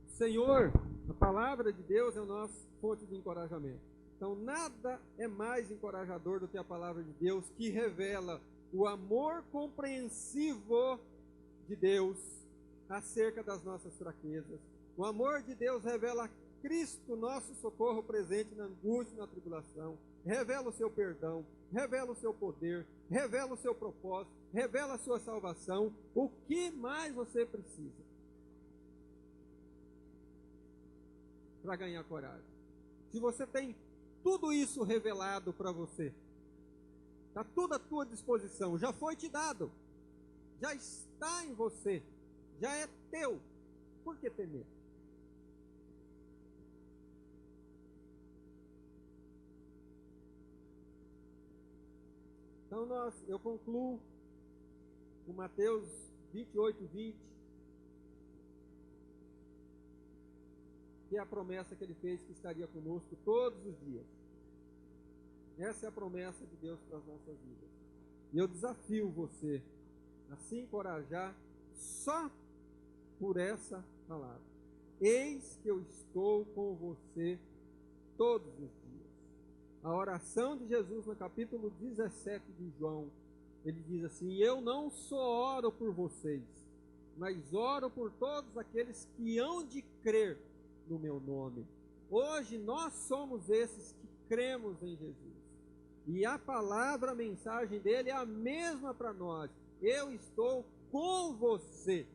O Senhor, a palavra de Deus é a nossa fonte de encorajamento. Então, nada é mais encorajador do que a palavra de Deus, que revela o amor compreensivo de Deus acerca das nossas fraquezas. O amor de Deus revela Cristo, nosso socorro presente na angústia e na tribulação. Revela o seu perdão, revela o seu poder, revela o seu propósito, revela a sua salvação. O que mais você precisa para ganhar coragem? Se você tem tudo isso revelado para você, está tudo à tua disposição, já foi te dado, já está em você, já é teu, por que temer? Então eu concluo com Mateus 28:20, que é a promessa que Ele fez que estaria conosco todos os dias. Essa é a promessa de Deus para as nossas vidas. E eu desafio você a se encorajar só por essa palavra. Eis que eu estou com você todos os dias. A oração de Jesus no capítulo 17 de João, ele diz assim: eu não só oro por vocês, mas oro por todos aqueles que hão de crer no meu nome. Hoje nós somos esses que cremos em Jesus. E a palavra, a mensagem dele é a mesma para nós. Eu estou com você.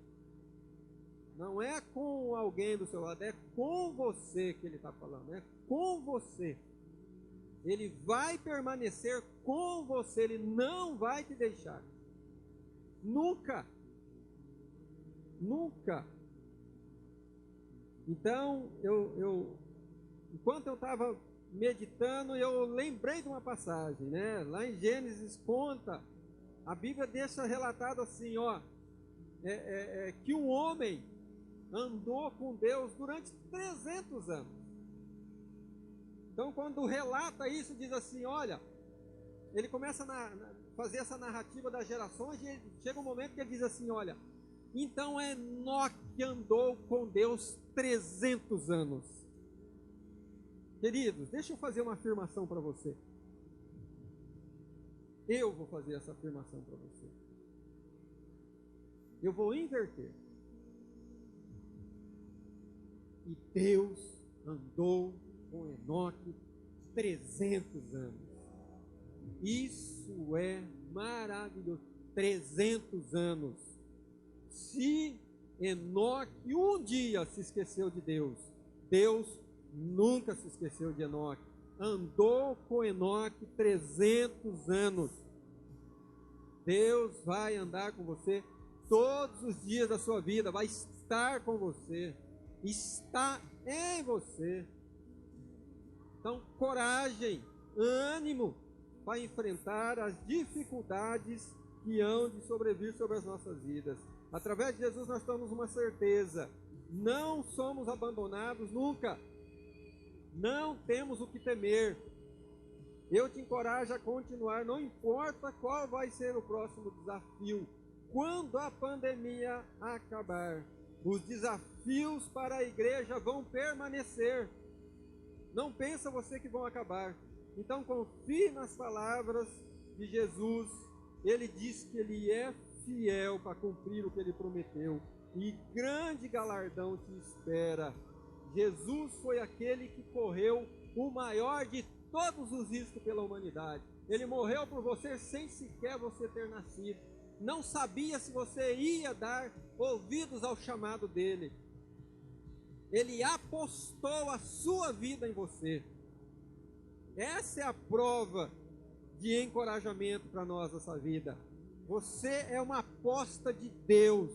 Não é com alguém do seu lado, é com você que ele está falando, é com você. Ele vai permanecer com você, Ele não vai te deixar. Nunca. Nunca. Então, enquanto eu estava meditando, eu lembrei de uma passagem, né? Lá em Gênesis conta, a Bíblia deixa relatado assim, ó, que um homem andou com Deus durante 300 anos. Então, quando relata isso, diz assim, olha, ele começa a fazer essa narrativa das gerações, e chega um momento que ele diz assim, olha, então Enoque andou com Deus 300 anos. Queridos, deixa eu fazer uma afirmação para você. Eu vou fazer essa afirmação para você. Eu vou inverter. E Deus andou com Enoque 300 anos. Isso é maravilhoso. 300 anos. Se Enoque um dia se esqueceu de Deus, Deus nunca se esqueceu de Enoque. Andou com Enoque 300 anos. Deus vai andar com você todos os dias da sua vida, vai estar com você, está em você. Então, coragem, ânimo para enfrentar as dificuldades que hão de sobrevir sobre as nossas vidas. Através de Jesus nós temos uma certeza: não somos abandonados nunca, não temos o que temer. Eu te encorajo a continuar, não importa qual vai ser o próximo desafio. Quando a pandemia acabar, os desafios para a igreja vão permanecer. Não pensa você que vão acabar. Então confie nas palavras de Jesus. Ele diz que Ele é fiel para cumprir o que Ele prometeu. E grande galardão te espera. Jesus foi aquele que correu o maior de todos os riscos pela humanidade. Ele morreu por você sem sequer você ter nascido. Não sabia se você ia dar ouvidos ao chamado dele. Ele apostou a sua vida em você. Essa é a prova de encorajamento para nós nessa vida. Você é uma aposta de Deus,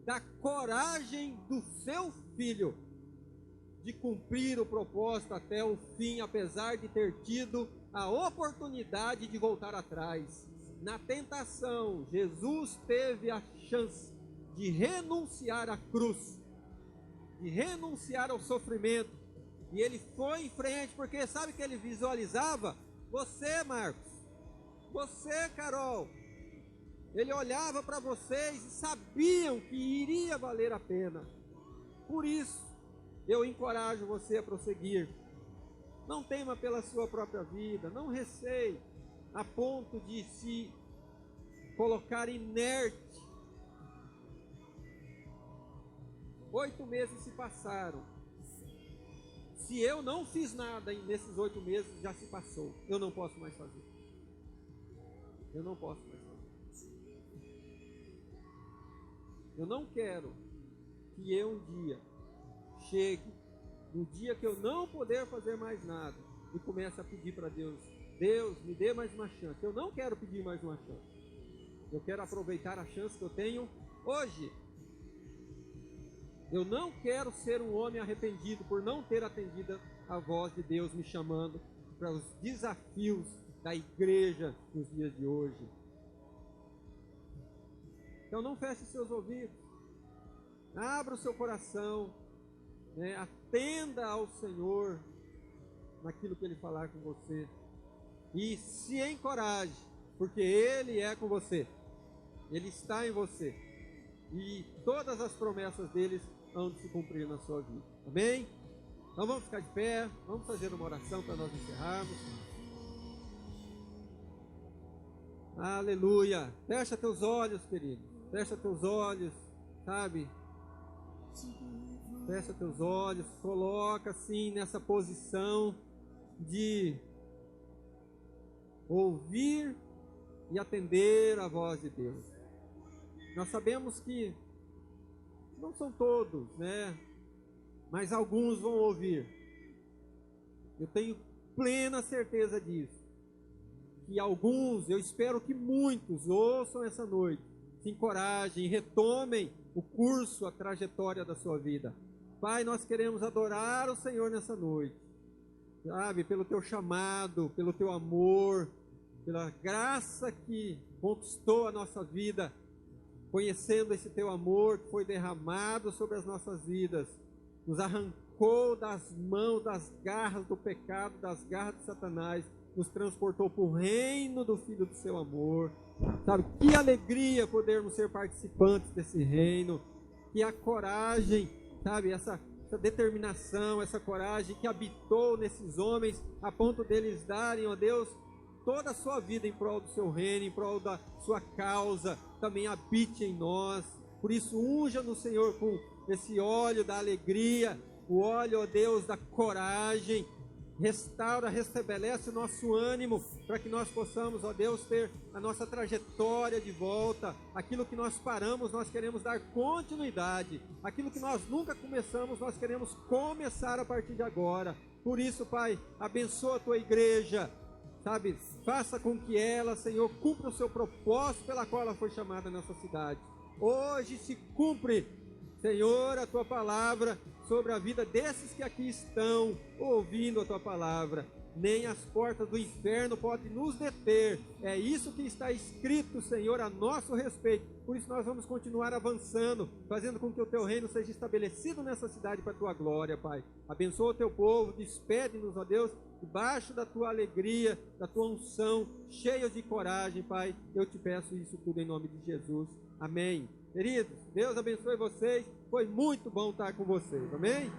da coragem do seu filho de cumprir o propósito até o fim, apesar de ter tido a oportunidade de voltar atrás. Na tentação, Jesus teve a chance de renunciar à cruz, de renunciar ao sofrimento, e ele foi em frente, porque sabe que ele visualizava? Você, Marcos, você, Carol, ele olhava para vocês e sabiam que iria valer a pena. Por isso, eu encorajo você a prosseguir. Não tema pela sua própria vida, não receie a ponto de se colocar inerte. 8 meses se passaram. Se eu não fiz nada nesses 8 meses, já se passou. Eu não posso mais fazer. Eu não posso mais fazer. Eu não quero que eu um dia chegue no dia que eu não poder fazer mais nada e comece a pedir para Deus: Deus, me dê mais uma chance. Eu não quero pedir mais uma chance. Eu quero aproveitar a chance que eu tenho hoje. Eu não quero ser um homem arrependido por não ter atendido a voz de Deus me chamando para os desafios da igreja nos dias de hoje. Então não feche seus ouvidos, abra o seu coração, atenda ao Senhor naquilo que Ele falar com você e se encoraje, porque Ele é com você, Ele está em você e todas as promessas deles hão de se cumprir na sua vida. Amém? Então vamos ficar de pé, vamos fazer uma oração para nós encerrarmos. Aleluia. Fecha teus olhos, querido. Fecha teus olhos, sabe? Fecha teus olhos, coloca assim nessa posição de ouvir e atender a voz de Deus. Nós sabemos que não são todos, mas alguns vão ouvir. Eu tenho plena certeza disso. Que alguns, eu espero que muitos ouçam essa noite, se encorajem, retomem o curso, a trajetória da sua vida. Pai, nós queremos adorar o Senhor nessa noite, sabe, pelo teu chamado, pelo teu amor, pela graça que conquistou a nossa vida, conhecendo esse teu amor que foi derramado sobre as nossas vidas, nos arrancou das mãos, das garras do pecado, das garras de Satanás, nos transportou para o reino do Filho do seu amor. Sabe, que alegria podermos ser participantes desse reino, que a coragem, sabe, essa determinação, essa coragem que habitou nesses homens, a ponto deles darem, ó Deus, toda a sua vida em prol do seu reino, em prol da sua causa, também habite em nós. Por isso, unja no Senhor com esse óleo da alegria, o óleo, ó Deus, da coragem, restaura, restabelece o nosso ânimo, para que nós possamos, ó Deus, ter a nossa trajetória de volta. Aquilo que nós paramos, nós queremos dar continuidade. Aquilo que nós nunca começamos, nós queremos começar a partir de agora. Por isso, Pai, abençoa a tua igreja, sabe? Faça com que ela, Senhor, cumpra o seu propósito pela qual ela foi chamada nessa cidade. Hoje se cumpre, Senhor, a tua palavra sobre a vida desses que aqui estão ouvindo a tua palavra. Nem as portas do inferno podem nos deter. É isso que está escrito, Senhor, a nosso respeito. Por isso nós vamos continuar avançando, fazendo com que o teu reino seja estabelecido nessa cidade para a tua glória, Pai. Abençoa o teu povo, despede-nos, ó Deus, debaixo da tua alegria, da tua unção, cheios de coragem, Pai. Eu te peço isso tudo em nome de Jesus. Amém. Queridos, Deus abençoe vocês. Foi muito bom estar com vocês. Amém?